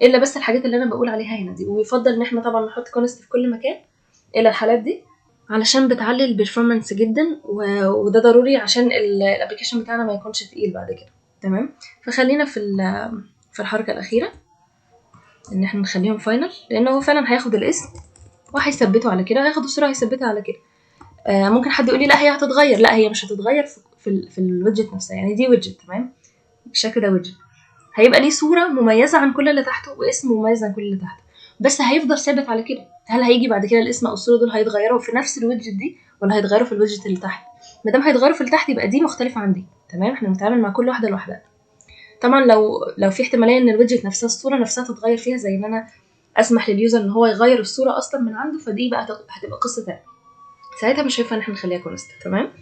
الا بس الحاجات اللي انا بقول عليها هنا دي، ويفضل ان احنا طبعا نحط كونست في كل مكان الا الحالات دي علشان بتعلي البرفورمانس جدا وده ضروري عشان الابلكيشن بتاعنا ما يكونش تقيل بعد كده. تمام، فخلينا في الحركه الاخيره ان احنا نخليهم فاينل، لانه هو فعلا هياخد الاسم وهيثبته على كده، هياخد الصوره هيثبتها على كده. ممكن حد يقول لي لا هي هتتغير، لا هي مش هتتغير في الويدجت نفسها، يعني دي ويدجت تمام بالشكل ده ويدجت هيبقى ليه صوره مميزه عن كل اللي تحته واسم مميز عن كل اللي تحته، بس هيفضل ثابت على كده. هل هيجي بعد كده الاسم او الصوره دول هيتغيروا في نفس الويدجت دي ولا هيتغيروا في الويدجت اللي تحت؟ ما دام هيتغيروا في اللي تحت يبقى دي مختلفه عن دي. تمام، احنا بنتعامل مع كل واحده لوحدها. طبعا لو في احتماليه ان الويدجت نفسها الصوره نفسها تتغير فيها، زي ان انا اسمح لليوزر ان هو يغير الصوره اصلا من عنده، فدي بقى هتبقى قصه تانية، ساعتها مش هينفع ان احنا نخليها كونست. تمام،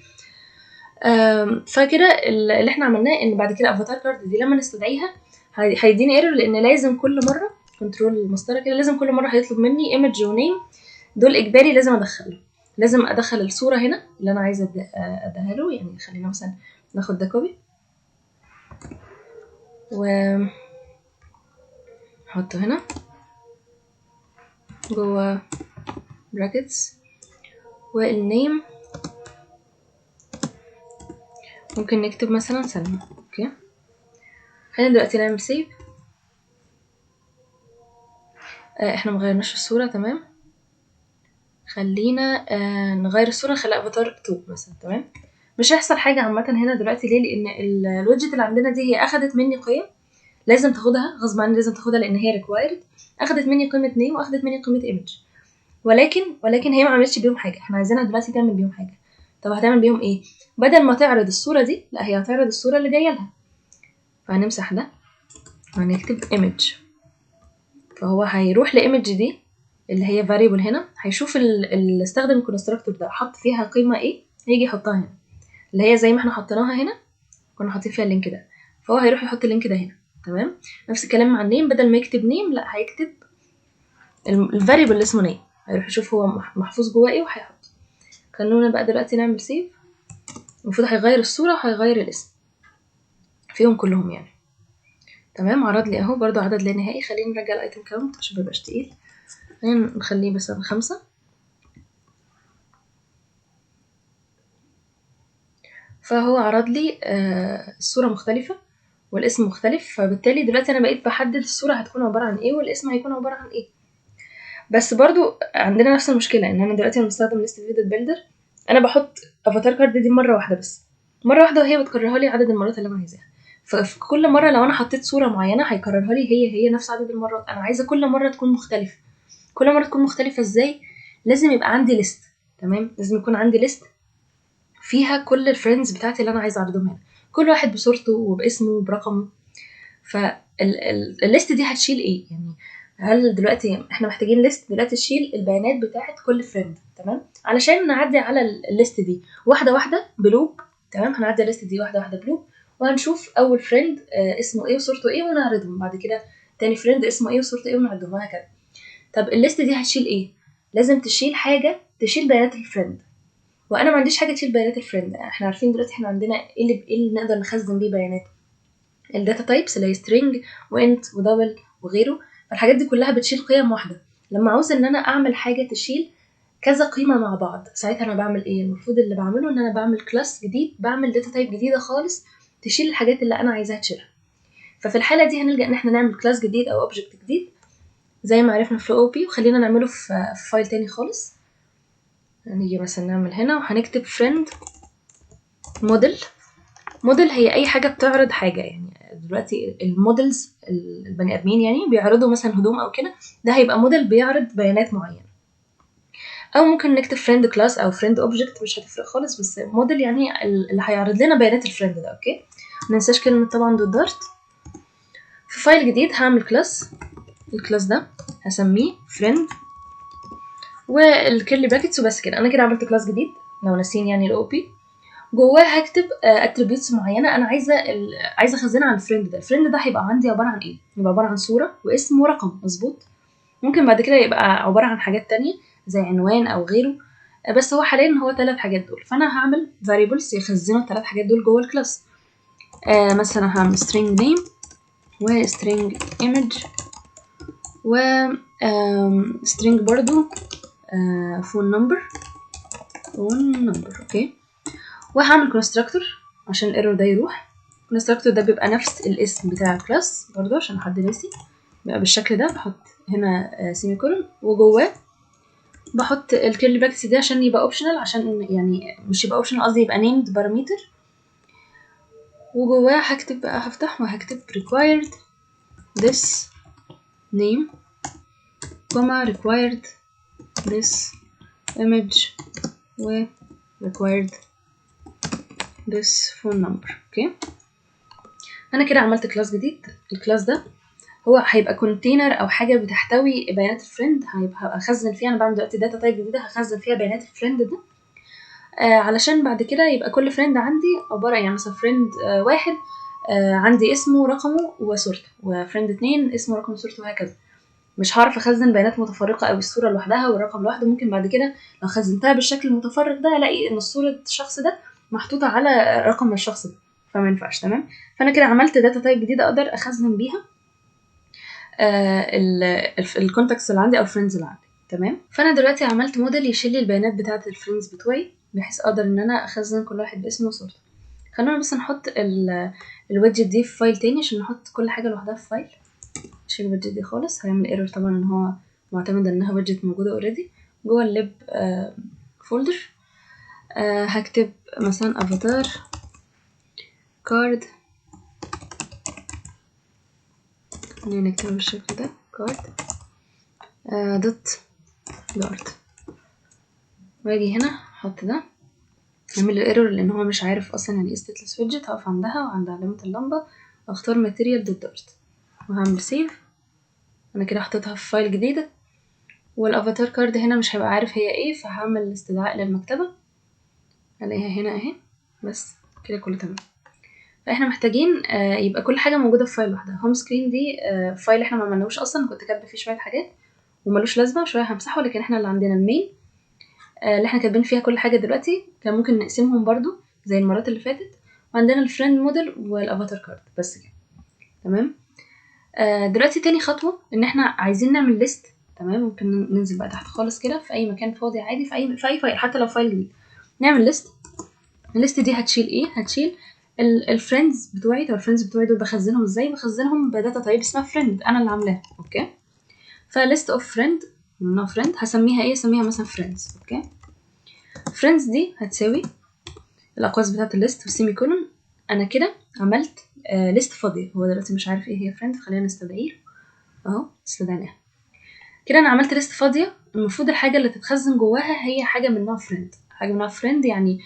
فكده اللي احنا عملناه ان بعد كده افاتار كارد دي لما نستدعيها هيديني ايرور، لان لازم كل مره كنترول المسطره كده لازم كل مره هيطلب مني ايمج ونيم، دول اجباري لازم ادخله، لازم ادخل الصوره هنا اللي انا عايزه اديها له. يعني خلينا مثلا ناخد ده كوبي ونحطه هنا جوه براكتس، والنيم ممكن نكتب مثلا سلمى. اوكي، خلينا دلوقتي نعمل سيف. احنا مغيرناش الصورة. تمام، خلينا نغير الصورة، نخلي افاتار 2 مثلا. تمام، مش هيحصل حاجة عامة هنا دلوقتي. ليه؟ لان الويدجت اللي عندنا دي هي اخدت مني قيم لازم تاخدها غصب عني، لازم تاخدها لان هي ريكوايرد. اخدت مني قيمة نيم واخدت مني قيمة ايمج، ولكن هي ما عملتش بيهم حاجة. احنا عايزينها دلوقتي تعمل بيهم حاجة. طب هتعمل بيهم ايه؟ بدل ما تعرض الصورة دي لا هي هتعرض الصورة اللي جاية لها. فهنمسح ده وهنكتب image، فهو هيروح لايمج دي اللي هي variable هنا، هيشوف اللي استخدم الكونستراكتور ده حط فيها قيمه ايه هيجي يحطها هنا، اللي هي زي ما احنا حطيناها هنا كنا حاطين فيها اللينك ده، فهو هيروح يحط اللينك ده هنا. تمام، نفس الكلام مع النيم، بدل ما يكتب نيم لا هيكتب الفاريبل اللي اسمه نيم، هيروح يشوف هو محفوظ جواه ايه وهيحط. خلونا بقى دلوقتي نعمل سيف. المفروض هيغير الصوره وهيغير الاسم فيهم كلهم يعني. تمام، عرض لي اهو برضو عدد لا نهائي. خلينا نرجع الايتم كاونت عشان ميبقاش تقيل، خلينا نخليه مثلا 5. فهو عرض لي الصورة مختلفة والاسم مختلف، فبالتالي دلوقتي انا بقيت بحدد الصورة هتكون عبارة عن ايه والاسم هيكون عبارة عن ايه. بس برضو عندنا نفس المشكلة ان انا دلوقتي لما بستخدم ليست فيدد بيلدر انا بحط افاتار كارد دي مرة واحدة بس، مرة واحدة، وهي بتكررها لي عدد المرات اللي انا عايزاها. ففي كل مرة لو انا حطيت صورة معينة هيكررها لي هي نفس عدد المرات. انا عايزة كل مرة تكون مختلفة. كل مرة تكون مختلفة ازاي؟ لازم يبقى عندي ليست. تمام، لازم يكون عندي ليست فيها كل الفريندز بتاعتي اللي انا عايزه اعرضهم هنا، كل واحد بصورته وباسمه وبرقمه. فالليست دي هتشيل ايه يعني؟ هل دلوقتي احنا محتاجين ليست دلوقتي تشيل البيانات بتاعت كل فريند؟ تمام، علشان نعدي على الليست دي واحده واحده بلوب. تمام، هنعدي الليست دي واحده واحده بلوب، وهنشوف اول فريند اسمه ايه وصورته ايه ونعرضهم، بعد كده تاني فريند اسمه ايه وصورته ايه ونعرضهم، وهكذا. طب الليست دي هتشيل ايه؟ لازم تشيل حاجه تشيل بيانات الفريند، وانا ما عنديش حاجه تشيل بيانات الفريند. احنا عارفين دلوقتي احنا عندنا ايه اللي نقدر نخزن بيه بيانات، الداتا تايبس اللي هي string وانت ودبل وغيره. فالحاجات دي كلها بتشيل قيم واحده. لما عاوز ان انا اعمل حاجه تشيل كذا قيمه مع بعض، ساعتها انا بعمل ايه؟ المفروض اللي بعمله ان انا بعمل كلاس جديد، بعمل داتا تايب جديده خالص تشيل الحاجات اللي انا عايزاها تشيلها. ففي الحاله دي هنلجا ان احنا نعمل كلاس جديد او اوبجكت جديد زي ما عرفنا في او بي، وخلينا نعمله في فايل تاني خالص. هنيجي مثلا نعمل هنا وهنكتب friend model. موديل هي اي حاجه بتعرض حاجه، يعني دلوقتي المودلز البني ادمين يعني بيعرضوا مثلا هدوم او كده، ده هيبقى موديل بيعرض بيانات معينه. او ممكن نكتب friend class او friend object، مش هتفرق خالص، بس موديل يعني اللي هيعرض لنا بيانات الفريند ده. اوكي، مننساش كلمه طبعا دوت دارت. في فايل جديد هعمل كلاس، الكلاس ده هسميه friend والكيرلي براكتس وبس كده. انا كده عملت كلاس جديد لو ناسين يعني الاو بي. جواه هكتب اتريبيوتس معينه انا عايزه اخزنها عن الفريند ده. الفريند ده هيبقى عندي عباره عن ايه؟ يبقى عباره عن صوره واسم ورقم، مظبوط. ممكن بعد كده يبقى عباره عن حاجات تانية زي عنوان او غيره، بس هو حاليا هو 3 حاجات دول. فانا هعمل variables يخزنوا ال3 حاجات دول جوه الكلاس. مثلا هعمل string name و string image و string برضو phone number. اوكي، وهعمل constructor عشان الايرور ده يروح. constructor ده بيبقى نفس الاسم بتاع الكلاس برضو عشان حد ناسي، بيبقى بالشكل ده. بحط هنا سيمي كولون وجواه بحط الكيرلي براكتس دي عشان يبقى اوبشنال، عشان يعني مش يبقى اوبشنال، قصدي يبقى named parameter. وجواه هكتب بقى، هفتح وهكتب required this name required this image و required this phone number. اوكي، انا كده عملت كلاس جديد. الكلاس ده هو هيبقى كونتينر او حاجه بتحتوي بيانات الفريند، هيبقى اخزن فيها. انا بعمل دلوقتي داتا تايب جديده هخزن فيها بيانات الفريند ده، علشان بعد كده يبقى كل فريند عندي عباره، يعني مثلا فريند واحد عندي اسمه ورقمه وصورته، وفريند 2 اسمه ورقمه وصورته، وهكذا. مش هعرف اخزن بيانات متفرقه او الصوره لوحدها والرقم لوحده. ممكن بعد كده لو خزنتها بالشكل المتفرق ده الاقي ان صوره الشخص ده محطوطه على رقم الشخص ده، فما ينفعش. تمام، فانا كده عملت داتا تايب جديده اقدر اخزن بيها الكونتاكتس اللي عندي او الفريندز اللي عندي. تمام، فانا دلوقتي عملت موديل يشيل لي البيانات بتاعه الفريندز بتوعي بحيث اقدر ان انا اخزن كل واحد باسمه وصورته. خلونا بس نحط الويدجت دي في فايل تاني عشان نحط كل حاجه لوحدها في فايل. شيل الويدجت دي خالص، هيعمل ايرور طبعا ان هو معتمد انها ويدجت موجوده اوريدي جوه الليب فولدر. هكتب مثلا افاتار كارد، خلينا نكتبه بالشكل ده كارد دوت دارت، واجي هنا احط ده، اعمل له ايرور لان هو مش عارف اصلا يعني ايه stateless widget. هقف عندها وعند علامه اللمبه واختار material دوت دارت وهعمل سيف. انا كده حطيتها في فايل جديده. والافاتار كارد هنا مش هيبقى عارف هي ايه، فهعمل استدعاء للمكتبه الاقيها هنا اهي. بس كده كله تمام. فاحنا محتاجين يبقى كل حاجه موجوده في فايل لوحدها. هوم سكرين دي فايل احنا ما عملناهوش اصلا، كنت كاتبه فيه شويه حاجات وملوش لازمه، شويه همسحه. لكن احنا اللي عندنا المين اللي احنا كاتبين فيها كل حاجه دلوقتي، كان ممكن نقسمهم برضو زي المرات اللي فاتت. وعندنا الفريند موديل والافاتار كارد بس كده. تمام، دلوقتي تاني خطوه ان احنا عايزين نعمل ليست. تمام، ممكن ننزل بقى تحت خالص كده في اي مكان فاضي عادي، في اي فايل، حتى لو فايل جديد نعمل ليست. الليست دي هتشيل ايه؟ هتشيل الفريندز بتوعي. طب الفريندز بتوعي دول بخزنهم ازاي؟ بخزنهم بداتا تايب اسمها فريند انا اللي عاملاها. اوكي، فليست اوف فريند من نوع فريند هسميها ايه؟ هسميها مثلا فريندز. اوكي، فريندز دي هتساوي الاقواس بتاعه الليست والسيمي كولون. انا كده عملت ليست فاضيه. هو دلوقتي مش عارف ايه هي فريند، خلينا نستدعيه اهو، استدعناها كده. انا عملت ليست فاضيه، المفروض الحاجه اللي تتخزن جواها هي حاجه من نوع فريند. حاجه من نوع فريند يعني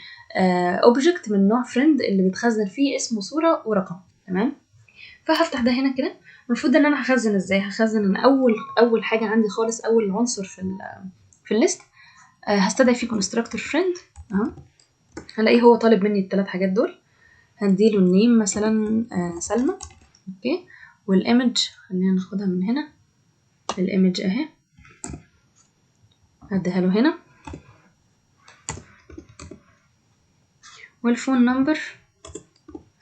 اوبجكت من نوع فريند اللي بيتخزن فيه اسم وصوره ورقم. تمام، فهفتح ده هنا كده. المفروض ان انا هخزن ازاي؟ هخزن ان اول حاجه عندي خالص، اول عنصر في الليست هستدعي فيه كونستراكتور فريند اهو. هلاقيه هو طالب مني ال3 حاجات دول. هديله النيم مثلا سلمى. اوكي، والايمج خلينا ناخدها من هنا، الايمج اهي هديها له هنا. والفون نمبر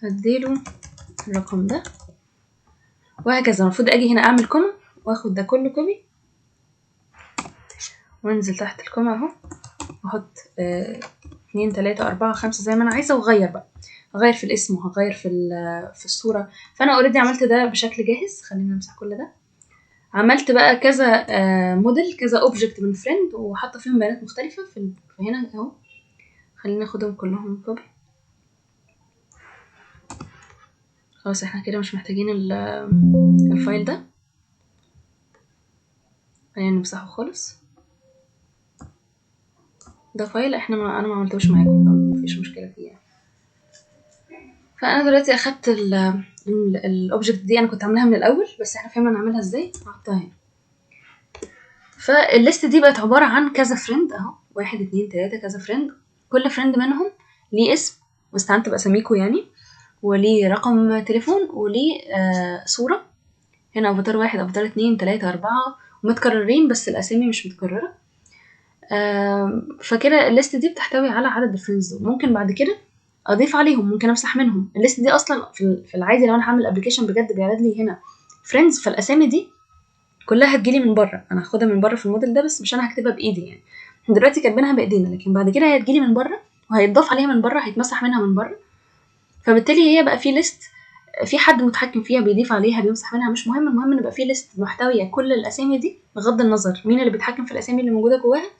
هديله الرقم ده، وهكذا. المفروض اجي هنا اعمل كوما واخد ده كله كوبي وانزل تحت الكوما اهو، واحط 2 3 4 5 زي ما انا عايزه، واغير بقى. هغير في الاسم وهغير في الصورة. فانا اوريدي عملت ده بشكل جاهز. خلينا نمسح كل ده. عملت بقى كذا موديل، كذا اوبجكت من فريند، وحاطه فيهم بيانات مختلفة في هنا اهو. خلينا ناخدهم كلهم كوبي. خلاص احنا كده مش محتاجين الفايل ده. خلينا نمسحه خالص. ده فايل انا ما عملتوش معاكم، مفيش مشكلة فيه يعني. فانا دلوقتي اخدت الاوبجكت دي، انا كنت عاملاها من الاول بس احنا فهمنا نعملها ازاي. هحطها هنا. فالليست دي بقت عبارة عن كذا فريند اهو، 1 2 3 كذا فريند. كل فريند منهم ليه اسم، واستعنت باساميكو يعني، وليه رقم تليفون، وليه صورة. هنا افاتار 1 افاتار 2 3 4 ومتكررين بس الاسامي مش متكررة. فكده الليست دي بتحتوي على عدد الفريندز دول. ممكن بعد كده اضيف عليهم، ممكن امسح منهم. الليست دي اصلا في العادي لو انا هعمل ابلكيشن بجد بيعرض لي هنا فريندز، فالاسامي دي كلها هتجيلي من بره. انا هاخدها من بره في الموديل ده، بس مش انا هكتبها بايدي يعني. دلوقتي كاتبينها بايدينا، لكن بعد كده هي هتجيلي من بره وهيتضاف عليها من بره، هيتمسح منها من بره. فبالتالي هي بقى في ليست، في حد متحكم فيها بيضيف عليها بيمسح منها، مش مهم. المهم ان يبقى في ليست محتويه كل الاسامي دي بغض النظر مين اللي بيتحكم في الاسامي اللي موجوده جواها،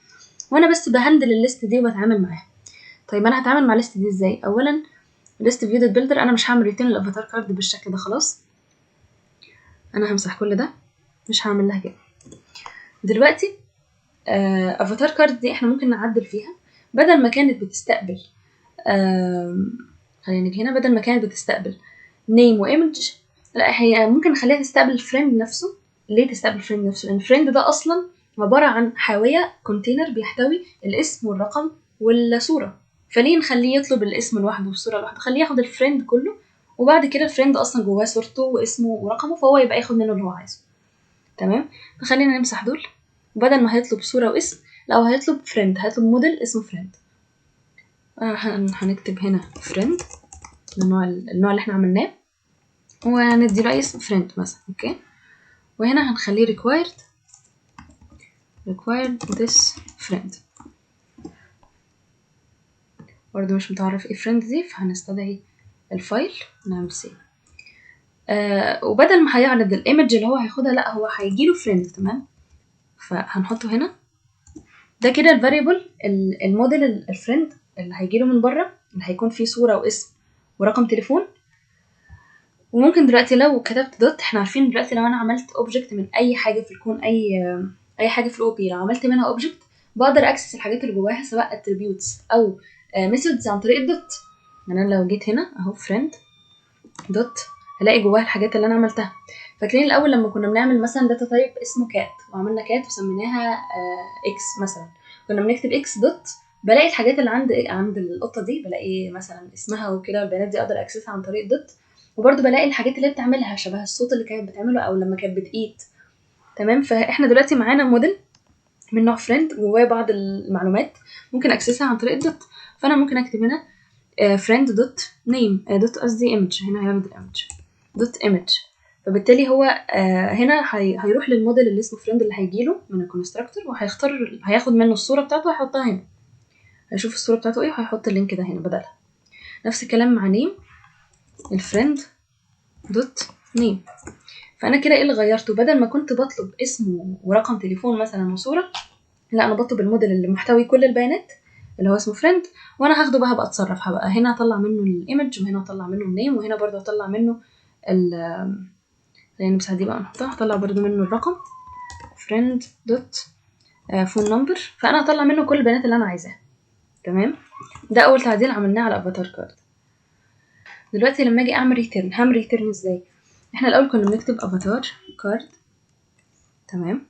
وانا بس بهندل الليست دي وبتعامل معاها. طيب انا هتعامل مع الليست دي ازاي؟ اولا ليست فيو دوت بيلدر، انا مش هعمل ريتين الافاتار كارد بالشكل ده خلاص. انا همسح كل ده، مش هعمل لها كده دلوقتي. افاتار كارد دي احنا ممكن نعدل فيها. بدل ما كانت بتستقبل خلينا نيجي هنا. بدل ما كانت بتستقبل نيم وايمج، لا هي ممكن نخليها تستقبل الفريند نفسه. ليه تستقبل الفريند نفسه؟ لان الفريند ده اصلا عباره عن حاويه كونتينر بيحتوي الاسم والرقم والصوره. فليه نخليه يطلب الاسم لوحده والصوره لوحده؟ خليه ياخد الفريند كله، وبعد كده الفريند اصلا جواه صورته واسمه ورقمه، فهو يبقى ياخد منه اللي هو عايزه. تمام. فخلينا نمسح دول. بدل ما هيطلب صوره واسم، لو هيطلب فريند هيطلب موديل اسمه فريند. هنكتب هنا فريند، النوع اللي احنا عملناه، وندي له اسم فريند مثلا. اوكي. وهنا هنخليه required this friend. برضه مش متعرف ايه friend دي، فهنستدعي الفايل ونعمل سيف. وبدل ما هيعرض الايمج اللي هو هياخدها، لا هو هيجيله friend. تمام. فهنحطه هنا. ده كده الفاريبل الموديل الفريند اللي هيجيله من بره، اللي هيكون فيه صورة واسم ورقم تليفون. وممكن دلوقتي لو كتبت دوت، احنا عارفين دلوقتي لو انا عملت اوبجكت من اي حاجه في الكون، اي حاجه في الاو بي، لو عملت منها اوبجكت بقدر اكسس الحاجات اللي جواها سواء اتريبيوتس او ميثودز عن طريق الدوت. يعني انا لو جيت هنا اهو فريند دوت، هلاقي جواها الحاجات اللي انا عملتها. فاكرين الاول لما كنا بنعمل مثلا داتا تايب اسمه كات، وعملنا كات وسميناها اكس مثلا، كنا بنكتب اكس دوت، بلاقي الحاجات اللي عند القطه دي، بلاقي مثلا اسمها وكده، والبيانات دي اقدر اكسسها عن طريق دوت. وبرده بلاقي الحاجات اللي بتعملها شبه الصوت اللي كانت بتعمله او لما كانت بتقيت. تمام. فاحنا دلوقتي معانا موديل من نوع فريند جواه بعض المعلومات ممكن اكسسها عن طريق الدوت. فانا ممكن اكتب هنا فريند دوت نيم دوت قصدي ايمج، هنا هيعرض الايمج دوت ايمج. فبالتالي هو هنا هيروح للموديل اللي اسمه فريند اللي هيجيله من الكونستراكتور، وهيختار هياخد منه الصوره بتاعته وهيحطها هنا. هيشوف الصوره بتاعته ايه وهيحط اللينك ده هنا بدلها. نفس الكلام مع نيم الفريند دوت نيم. فانا كده ايه اللي غيرته؟ بدل ما كنت بطلب اسم ورقم تليفون مثلا وصوره، لا انا بطلب الموديل اللي محتوي كل البيانات اللي هو اسمه فريند، وانا هاخده بقى اتصرف. هبقى هنا اطلع منه الايمج، وهنا اطلع منه النيم، وهنا برضه اطلع منه يعني بس دي بقى نحطها، هطلع برضه منه الرقم فريند دوت فون نمبر. فانا هطلع منه كل البيانات اللي انا عايزاها. تمام. ده اول تعديل عملناه على افاتار كارد. دلوقتي لما اجي اعمل ريتيرن، هعمل ريتيرن ازاي؟ احنا الاول كنا بنكتب افاتار كارد. تمام.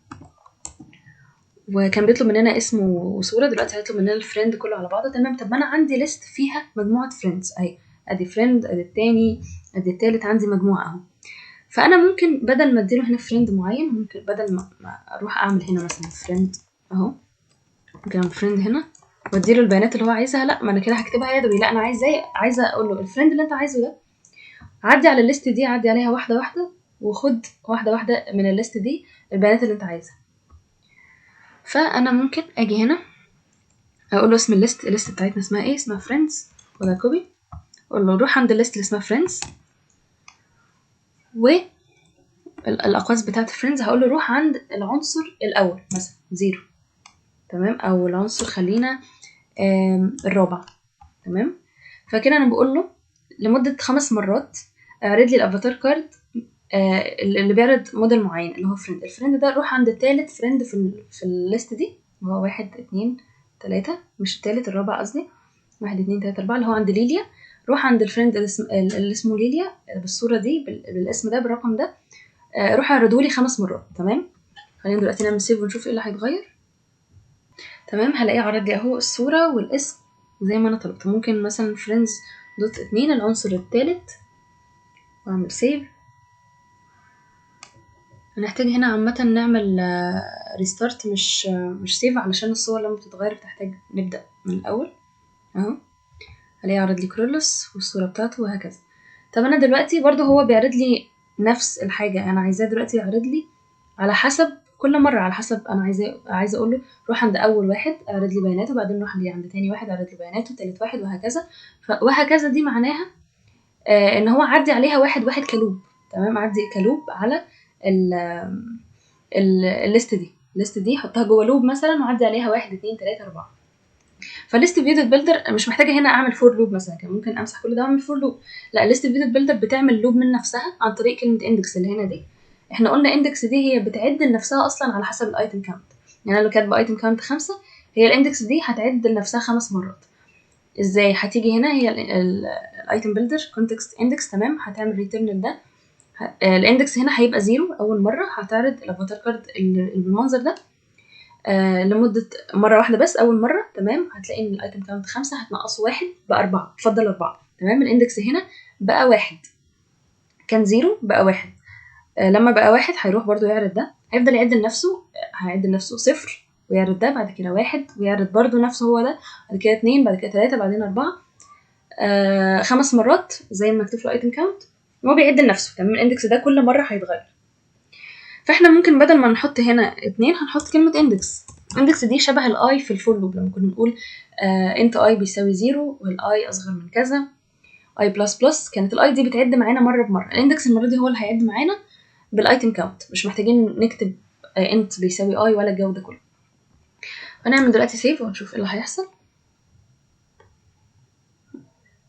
وكان بيطلب مننا اسم وصوره. دلوقتي هيطلب مننا الفريند كله على بعضه. تمام. طب ما انا عندي ليست فيها مجموعه فريندز اهي، ادي فريند، ادي التاني، ادي التالت، عندي مجموعه اهو. فانا ممكن بدل ما اديله هنا فريند معين، ممكن بدل ما اروح اعمل هنا مثلا فريند اهو، ممكن اعمل فريند هنا واديله البيانات اللي هو عايزها. لا ما انا كده هكتبها يدوي. لا انا عايزه اقول له الفريند اللي انت عايزه ده عدي على الليست دي، عدي عليها واحده واحده، وخد واحده واحده من الليست دي البيانات اللي انت عايزها. فانا ممكن اجي هنا اقول له اسم الليست بتاعتنا اسمها ايه؟ اسمها فريندز، وده كوبي اقول له روح عند الليست اللي اسمها فريندز، والاقواس بتاعت فريندز هقول له روح عند العنصر الاول مثلا 0، تمام، او العنصر خلينا الرابع، تمام. فكده انا بقول له لمده 5 مرات اعرض لي الافاتار كارد اللي بيعرض موديل معين اللي هو فريند. الفريند ده روح عند التالت فريند في الليست دي، وهو 1 2 3، مش التالت، الرابع قصدي، 1 2 3 4 اللي هو عند ليليا. روح عند الفريند اللي اسمه ليليا بالصورة دي بالاسم ده بالرقم ده، روح اعرضه لي 5 مرات، تمام. خلينا دلوقتي نعمل سيف ونشوف ايه اللي هيتغير. تمام، هلاقيه عرض لي اهو الصورة والاسم زي ما انا طلبت. ممكن مثلا فريندز دوت 2 العنصر التالت، واعمل سيف. هنحتاج هنا عامة نعمل ريستارت مش سيف، علشان الصور لما بتتغير بتحتاج نبدأ من الأول اهو. هلاقيه عرض لي كرولوس والصورة بتاعته وهكذا. طب أنا دلوقتي برضو هو بيعرض لي نفس الحاجة، أنا عايزاه دلوقتي يعرض لي على حسب كل مرة، على حسب أنا عايزة أقول له روح عند أول واحد اعرض لي بياناته، بعدين روح لي عند تاني واحد اعرض لي بياناته، تالت واحد وهكذا. وهكذا دي معناها إن هو عدي عليها واحد واحد كلوب، تمام، عدي كلوب على الليست دي حطها جوه لوب مثلا وعدي عليها 1 2 3 4. فالليست فيو دوت بيلدر مش محتاجه هنا اعمل فور لوب مثلا، كان ممكن امسح كل ده واعمل فور لوب. لا، الليست فيو دوت بيلدر بتعمل لوب من نفسها عن طريق كلمه اندكس اللي هنا دي. احنا قلنا اندكس دي هي بتعد لنفسها اصلا على حسب الايتم كاونت، يعني انا لو كاتبه ايتم كاونت 5 هي الاندكس دي هتعد لنفسها 5 مرات. ازاي؟ هتيجي هنا هي الايتم بيلدر كونتكست اندكس، تمام، هتعمل ريتيرن ده. الاندكس هنا هيبقى 0 اول مره، هتعرض الافاتار كارد اللي بالمنظر ده لمدة مرة واحدة بس أول مرة، تمام. هتلاقي إن الأيتم كاونت 5 هتنقص 1 بقى 4، اتفضل 4، تمام. الإندكس هنا بقى 1، كان 0 بقى 1. لما بقى 1 هيروح برضو يعرض ده، هيفضل يعد لنفسه، هيعد لنفسه 0 ويعرض ده، بعد كده 1 ويعرض برضو نفسه هو ده، بعد كده 2، بعد كده 3، بعدين 4، 5 مرات زي ما مكتوب في الأيتم كاونت. هو بيعد لنفسه، تمام. الإندكس ده كل مرة هيتغير. فاحنا ممكن بدل ما نحط هنا 2 هنحط كلمة اندكس. اندكس دي شبه الاي في الفور لوب، لما كنا نقول انت اي بيساوي 0 والاي اصغر من كذا اي بلس بلس، كانت الاي دي بتعد معانا مرة بمرة. الاندكس المرة دي هو اللي هيعد معانا بالايتم كاونت، مش محتاجين نكتب انت بيساوي اي ولا الجو ده كله. هنعمل دلوقتي سيف ونشوف ايه اللي هيحصل.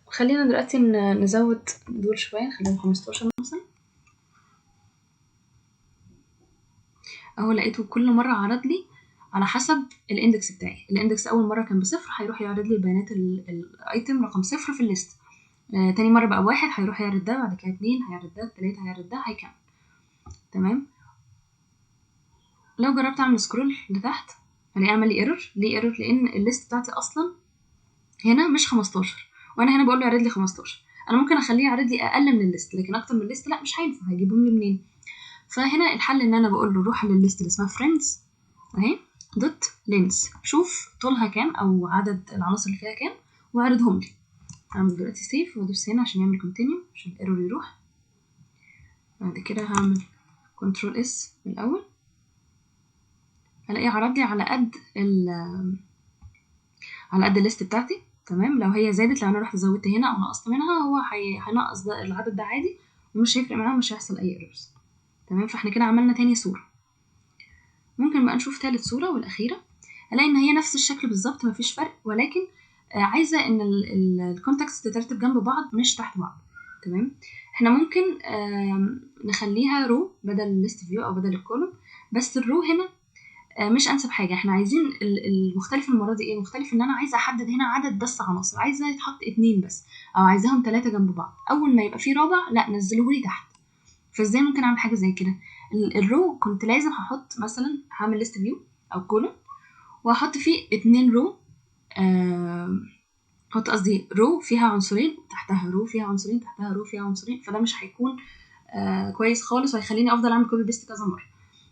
خلينا دلوقتي نزود دول شوية، نخليهم 15 مثلا اهو. لقيته كل مرة عرض لي على حسب الاندكس بتاعي. الاندكس اول مره كان بصفر، هيروح يعرض لي بيانات الايتم رقم 0 في الليست. تاني مره بقى 1 هيروح يعرض ده، بعد كده 2 هيعرض ده، 3 هيعرض ده، هيكمل، تمام. لو جربت اعمل سكرول لتحت هلاقي عمل لي ايرور. ليه ايرور؟ لان الليست بتاعتي اصلا هنا مش 15، وانا هنا بقول له يعرض لي 15. انا ممكن اخليه يعرض لي اقل من الليست، لكن اكتر من الليست لا، مش هينفع، هيجيبهم لي منين؟ فهنا الحل ان انا بقول له روح للليست اللي اسمها فريندز اهي دوت لينس، شوف طولها كام او عدد العناصر اللي فيها كام واعرضهم لي. هعمل دلوقتي سيف وادوس هنا عشان يعمل كونتينيو عشان الايرور يروح. بعد كده هعمل كنترول اس من الاول، هلاقيه عرض لي على قد الليست بتاعتي، تمام. لو هي زادت، لو انا رحت زودت هنا او نقصت منها، هو هينقص ده العدد ده عادي ومش هيفرق معاه ومش هيحصل اي ايرورز، تمام. فاحنا كده عملنا تاني صورة. ممكن بقى نشوف تالت صورة والأخيرة. هلاقي إن هي نفس الشكل بالظبط، مفيش فرق، ولكن عايزة إن الكونتاكتس تترتب جنب بعض مش تحت بعض، تمام. احنا ممكن نخليها رو بدل الليست فيو أو بدل الكولوم، بس الرو هنا مش أنسب حاجة. احنا عايزين المختلف المرة دي ايه؟ المختلف إن أنا عايزة أحدد هنا عدد بس عناصر، عايزة يتحط 2 بس، أو عايزاهم 3 جنب بعض. أول ما يبقى فيه رابع لا نزلهولي تحت. فازاي ممكن اعمل حاجه زي كده؟ الرو كنت لازم هحط مثلا، هعمل ليست فيو او كولوم وهحط فيه 2 رو، هحط قصدي رو فيها عنصرين تحتها رو فيها عنصرين تحتها رو فيها عنصرين، فده مش هيكون كويس خالص وهيخليني افضل اعمل كوبي بيست كذا مره.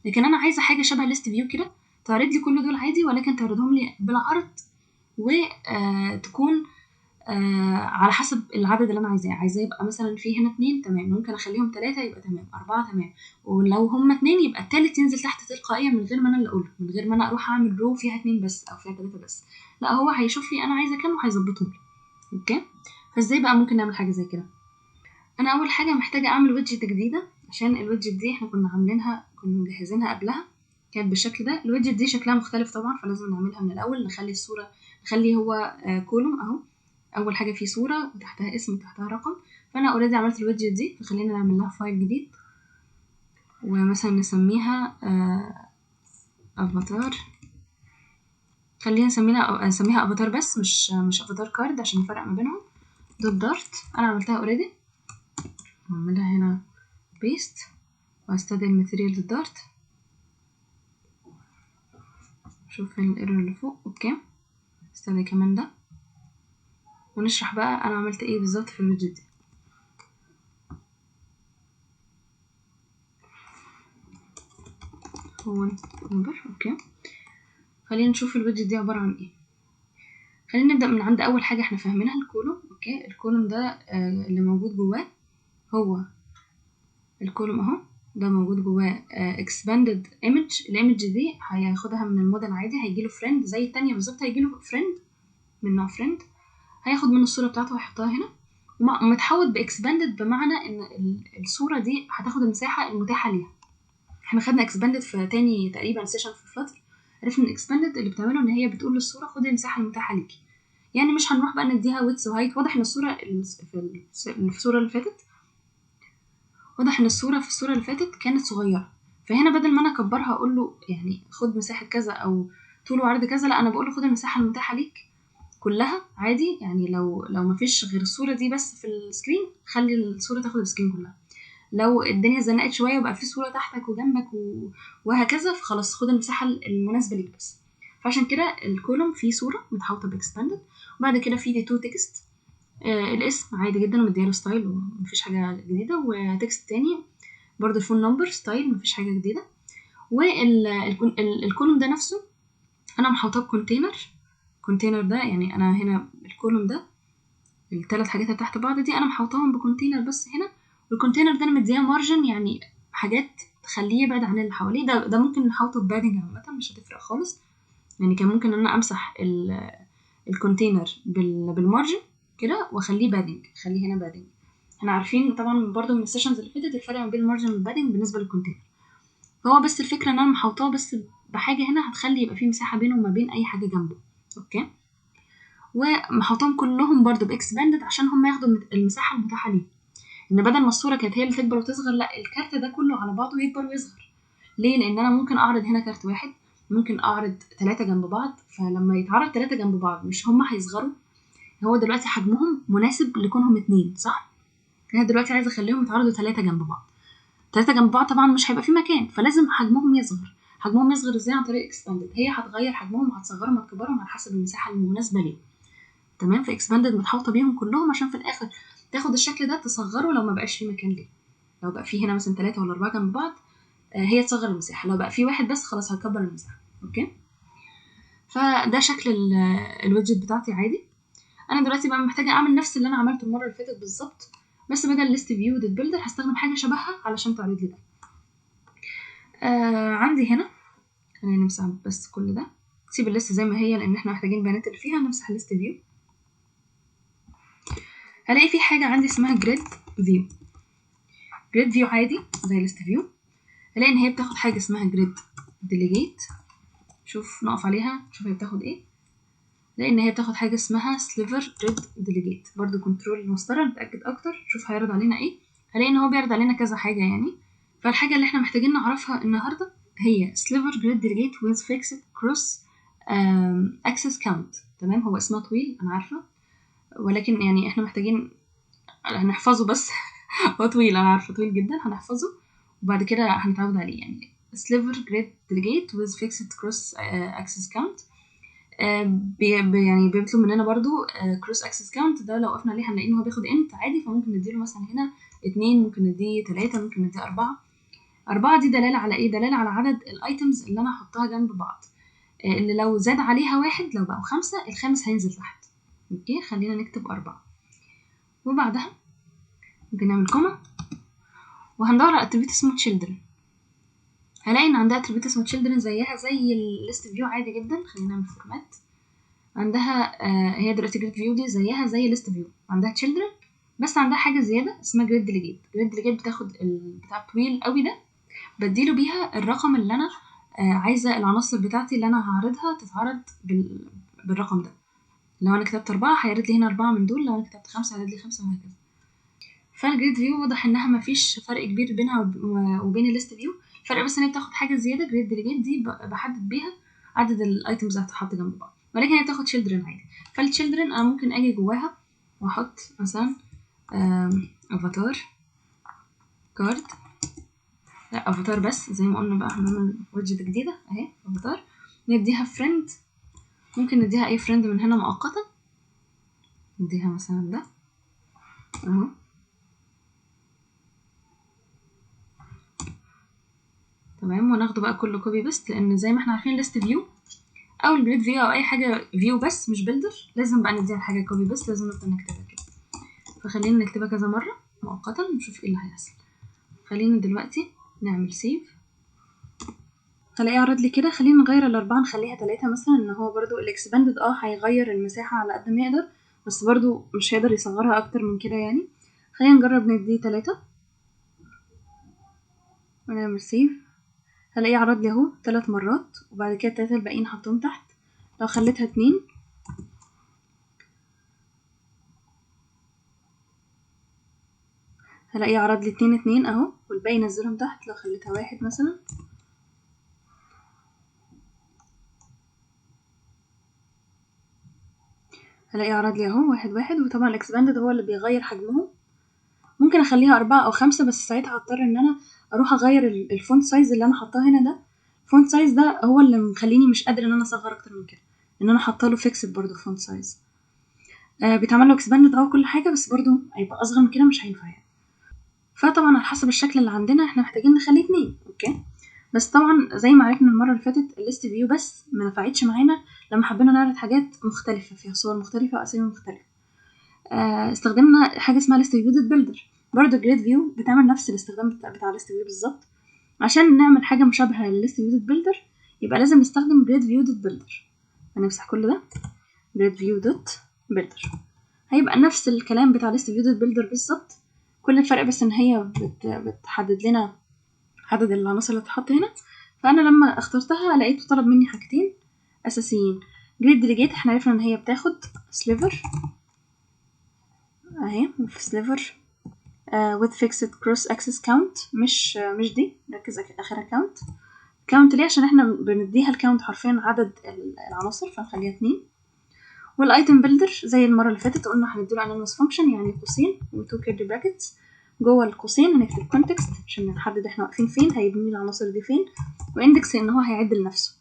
لكن انا عايزه حاجه شبه ليست فيو كده، تعرض لي كل دول عادي، ولكن تعرضهم لي بالعرض وتكون على حسب العدد اللي انا عايزاه يبقى مثلا فيه هنا 2، تمام، ممكن اخليهم 3 يبقى تمام، 4 تمام، ولو هما 2 يبقى التالت ينزل تحت تلقائيا من غير ما انا اللي اقوله، من غير ما انا اروح اعمل رو فيها 2 بس او فيها 3 بس. لا، هو هيشوف لي انا عايزه كام وهيظبطهم لي، اوكي. فازاي بقى ممكن نعمل حاجه زي كده؟ انا اول حاجه محتاجه اعمل ويدجت جديده، عشان الويدجت دي احنا كنا عاملينها، كنا مجهزينها قبلها، كانت بالشكل ده. الويدجت دي شكلها مختلف طبعا، فلازم نعملها من الاول. نخلي الصوره، نخلي هو كولوم اهو، اول حاجه فيه صوره وتحتها اسم وتحتها رقم. فانا اوريدي عملت الويدجت دي، فخلينا نعمل لها فايل جديد، ومثلا نسميها افاتار. خلينا نسميها افاتار بس، مش افاتار كارد، عشان نفرق ما بينهم. دوت دارت انا عملتها اوريدي، هعملها هنا بيست، وهستدعي الماتيريال دوت دارت. شوف فين الايرور اللي فوق. اوكي، استدعي كمان ده، ونشرح بقى انا عملت ايه بالظبط في الويدجت دي. هو نمبر. اوكي، خلينا نشوف الويدجت دي عباره عن ايه. خلينا نبدا من عند اول حاجه احنا فاهمينها، الكولوم. اوكي، الكولوم ده اللي موجود جواه هو الكولوم اهو، ده موجود جواه expanded image. الايمج دي هياخدها من الموديل عادي، هيجيله فريند زي التانية بالظبط، هيجيله فريند من نوع فريند، هياخد منه الصورة بتاعته وهيحطها هنا. ومتحوط باكسباندد، بمعنى ان الصورة دي هتاخد المساحة المتاحة ليها. احنا خدنا اكسباندد في تاني تقريبا سيشن في فلاتر، عرفنا ان الاكسباندد اللي بتعمله ان هي بتقول للصورة خدي المساحة المتاحة ليكي. يعني مش هنروح بقى نديها ويدث وهايت. واضح ان الصورة في الصورة اللي فاتت، واضح ان الصورة في الصورة اللي فاتت كانت صغيرة، فهنا بدل ما انا اكبرها اقول له يعني خد مساحة كذا او طول وعرض كذا، لا انا بقول له خد المساحة المتاحة ليك كلها عادي. يعني لو مفيش غير الصورة دي بس في السكرين، خلي الصورة تاخد السكرين كلها. لو الدنيا زنقت شوية وبقى في صورة تحتك وجنبك وهكذا، فخلاص خد المساحة المناسبة ليك بس. فعشان كده الكولوم فيه صورة متحوطة باكسباندد، وبعد كده فيه تو تكست، الاسم عادي جدا ومدياله ستايل ومفيش حاجة جديدة، وتكست تاني برضه فون نمبر ستايل مفيش حاجة جديدة. والكولوم ده نفسه انا محوطاه بكونتينر. كونتينر ده يعني انا هنا الكولوم ده، الثلاث حاجات اللي تحت بعض دي انا محوطاهم بكونتينر بس هنا، والكونتينر ده انا مدياه مارجن، يعني حاجات تخليه يبعد عن اللي حواليه. ده ممكن نحوطه ببادنج عامة، مش هتفرق خالص. يعني كان ممكن ان انا امسح الكونتينر بالمارجن كده واخليه بادنج، اخليه هنا بادنج. احنا عارفين طبعا برضو من السيشنز اللي فاتت الفرق ما بين المارجن والبادنج بالنسبه للكونتينر. فهو بس الفكره ان انا محوطاه بس بحاجه هنا هتخلي يبقى في مساحه بينه وما بين اي حاجه جنبه. اوكي، ومحوطاهم كلهم برضو باكسباندد عشان هم ياخدوا المساحه المتاحه ليه. ان بدل ما الصوره كانت هي اللي تكبر وتصغر، لا الكارت ده كله على بعضه يكبر ويصغر. ليه؟ لان انا ممكن اعرض هنا كارت واحد، ممكن اعرض 3 جنب بعض، فلما يتعرض 3 جنب بعض مش هما هيصغروا؟ هو دلوقتي حجمهم مناسب لكونهم 2 صح؟ انا دلوقتي عايزه اخليهم يتعرضوا 3 جنب بعض. 3 جنب بعض طبعا مش هيبقى في مكان، فلازم حجمهم يصغر. حجمهم يصغر ازاي؟ عن طريق اكسباندد. هي هتغير حجمهم وهتصغرهم وهتكبرهم على حسب المساحه المناسبه ليه. تمام، فاكسباندد متحوطه بيهم كلهم عشان في الاخر تاخد الشكل ده تصغره لو ما بقاش في مكان ليه. لو بقى في هنا مثلا 3 ولا 4 جنب بعض، هي تصغر المساحه. لو بقى في واحد بس خلاص هتكبر المساحه. اوكي، فده شكل الويدجت بتاعتي عادي. انا دلوقتي بقى محتاجه اعمل نفس اللي انا عملته المره اللي فاتت بالظبط، بس بدل ليست فيو دوت بيلدر هستخدم حاجه شبهها علشان تعرض لي ده. عندي هنا، خلينا نمسح بس كل ده، سيب الليست زي ما هي لان احنا محتاجين البيانات اللي فيها. نمسح ليست فيو، هلاقي في حاجه عندي اسمها جريد فيو. جريد فيو عادي زي ليست فيو، هلاقي ان هي بتاخد حاجه اسمها جريد ديليجيت. شوف نقف عليها شوف هي بتاخد ايه. لان هي بتاخد حاجه اسمها سليفر جريد ديليجيت، برضو كنترول المسطره نتاكد اكتر. شوف هيعرض علينا ايه. هلاقي ان هو بيعرض علينا كذا حاجه يعني. فالحاجه اللي احنا محتاجين نعرفها النهارده هي سليفر جريد ديليجيت with fixed cross access count. تمام، هو اسمها طويل انا عارفه، ولكن يعني احنا محتاجين هنحفظه بس. هو طويل انا عارفه، طويل جدا، هنحفظه وبعد كده هنتعود عليه. يعني sliver grid delegate with fixed cross access count. يعني بيطلب مننا برضو cross access count. ده لو وقفنا عليه هنلاقي ان هو بياخد int عادي، فممكن نديله مثلا هنا 2، ممكن نديه 3، ممكن نديه 4. 4 دي دلالة على ايه؟ دلالة على عدد الايتمز اللي انا هحطها جنب بعض، اللي لو زاد عليها 1 لو بقوا 5 الخامس هينزل تحت. اوكي، خلينا نكتب 4 وبعدها ممكن نعمل كوما وهندور على attribute اسمه children. هلاقي ان عندها attribute اسمه children زيها زي الليست فيو عادي جدا. خلينا نعمل فورمات عندها هي دلوقتي جريد فيو دي زيها زي ليست فيو، عندها تشيلدرن بس عندها حاجه زياده اسمها جريد ديليجيت. جريد ديليجيت بتاخد البتاع الطويل قوي ده، بديله بيها الرقم اللي انا عايزه العناصر بتاعتي اللي انا هعرضها تتعرض بالرقم ده. لو انا كتبت 4 هيعرض لي هنا 4 من دول، لو انا كتبت 5 هيعرض لي 5 وهكذا. فالجريد فيو واضح انها مفيش فرق كبير بينها وبين الليست فيو، الفرق بس ان هي بتاخد حاجه زياده. جريد ديليجيت دي بحدد بيها عدد الايتمز اللي هتتحط جنب بعض، ولكن هي بتاخد children عادي. فالchildren انا ممكن اجي جواها واحط مثلا افاتار كارد، لا افاتار بس زي ما قلنا بقى هنعمل ويدجت جديده اهي افاتار، نديها فريند، ممكن نديها اي فريند من هنا مؤقتا، نديها مثلا ده اهو. تمام، وناخده بقى كله كوبي بيست، لان زي ما احنا عارفين ليست فيو او الجريد فيو او اي حاجه فيو بس مش بيلدر لازم بقى نديها حاجه كوبي بيست، لازم نفضل نكتبها كده. فخلينا نكتبها كذا مره مؤقتا ونشوف ايه اللي هيحصل. خلينا دلوقتي نعمل سيف، هلاقيه عرض لي كده. خلينا نغير الاربعه نخليها 3 مثلا، ان هو برضو الاكسباندد هيغير المساحه على قد ما يقدر، بس برضو مش هيقدر يصغرها اكتر من كده يعني. خلينا نجرب نديه 3 ونعمل سيف، هلاقيه عرض لي اهو 3 مرات، وبعد كده 3 الباقيين حطهم تحت. لو خليتها 2 هلاقيه عرض لي 2 2 اهو، والباقي نزلهم تحت. لو خليتها 1 مثلا هلاقيه عرض لي اهو 1 1. وطبعا الاكسباندد هو اللي بيغير حجمهم. ممكن اخليها 4 أو 5، بس ساعتها هضطر ان انا اروح اغير الفونت سايز اللي انا حطاه هنا ده. الفونت سايز ده هو اللي مخليني مش قادر ان انا اصغر اكتر من كده، ان انا حاطه له فيكسد برضه فونت سايز. بيتعمل له اكسباندد كل حاجه، بس برضه هيبقى اصغر من كده مش هينفع يعني. فطبعا على حسب الشكل اللي عندنا احنا محتاجين نخليه 2 اوكي. بس طبعا زي ما عرفنا المره اللي فاتت الليست فيو بس ما نفعتش معانا لما حبينا نعرض حاجات مختلفه فيها صور مختلفه واسامي مختلفه. استخدمنا حاجه اسمها ليست فيو بيلدر. برضه جريد فيو بتعمل نفس الاستخدام بتاع ليست فيو بالظبط. عشان نعمل حاجه مشابهه لليست فيو بيلدر يبقى لازم نستخدم جريد فيو بيلدر. هنمسح كل ده، جريد فيو بيلدر هيبقى نفس الكلام بتاع ليست فيو بيلدر بالظبط. كل الفرق بس ان هي بتحدد لنا عدد العناصر اللي هتتحط هنا. فانا لما اخترتها لقيته طلب مني حاجتين اساسيين. جريد ديليجيت احنا عرفنا ان هي بتاخد سليفر اهي، في سليفر with fixed cross axis count، مش دي، ركز اخرها count ليه؟ عشان احنا بنديها الكاونت حرفيا عدد العناصر، فنخليها 2. والايتم بيلدر زي المره اللي فاتت قلنا هنديله anonymous function يعني قوسين و2 curly brackets. جوه القوسين هنكتب context عشان نحدد احنا واقفين فين، هيبني العناصر دي فين، واندكس ان هو هيعد لنفسه.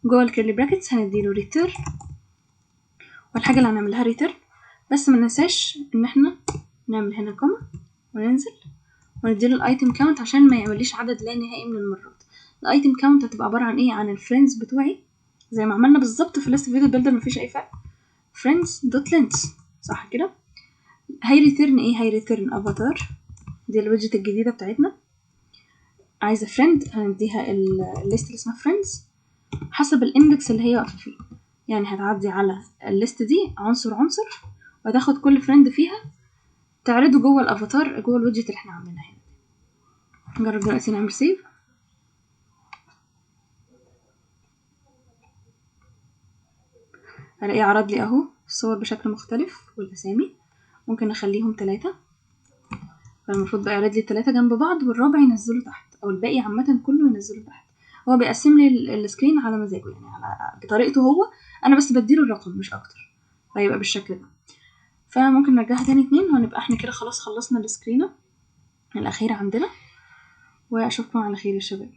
جوه الكيرلي براكتس هنديله return، والحاجه اللي هنعملها return. بس ما ننساش ان احنا نعمل هنا كوما وننزل ونديله الايتم كاونت عشان ما يعمليش عدد لا نهائي من المرات. الايتم كاونت هتبقى عباره عن ايه؟ عن الفريندز بتوعي زي ما عملنا بالظبط في ليست فيديو بيلدر، مفيش اي فرق. friends.length صح كده. هيريتيرن ايه؟ هيريتيرن افاتار، دي الويدجت الجديده بتاعتنا. عايزه فريند هنديها الليست اللي اسمها friends حسب الاندكس اللي هي واقفه فيه، يعني هتعدي على الليست دي عنصر عنصر وهتاخد كل فريند فيها تعرضه جوه الافاتار جوه الويدجت اللي احنا عاملينها هنا. نجرب دلوقتي نعمل سيف، هلاقيه عرض لي اهو الصور بشكل مختلف والاسامي. ممكن نخليهم 3، فالمفروض بقى يعرض لي ال3 جنب بعض والرابع ينزله تحت، او الباقي عامه كله ينزله تحت. هو بيقسم لي السكرين على مزاجه يعني على بطريقته هو، انا بس بديله الرقم مش اكتر، فيبقى بالشكل ده. فممكن نرجعها تاني 2 وهنبقى احنا كده خلاص خلصنا السكرينه الاخيره عندنا. واشوفكم على خير يا شباب.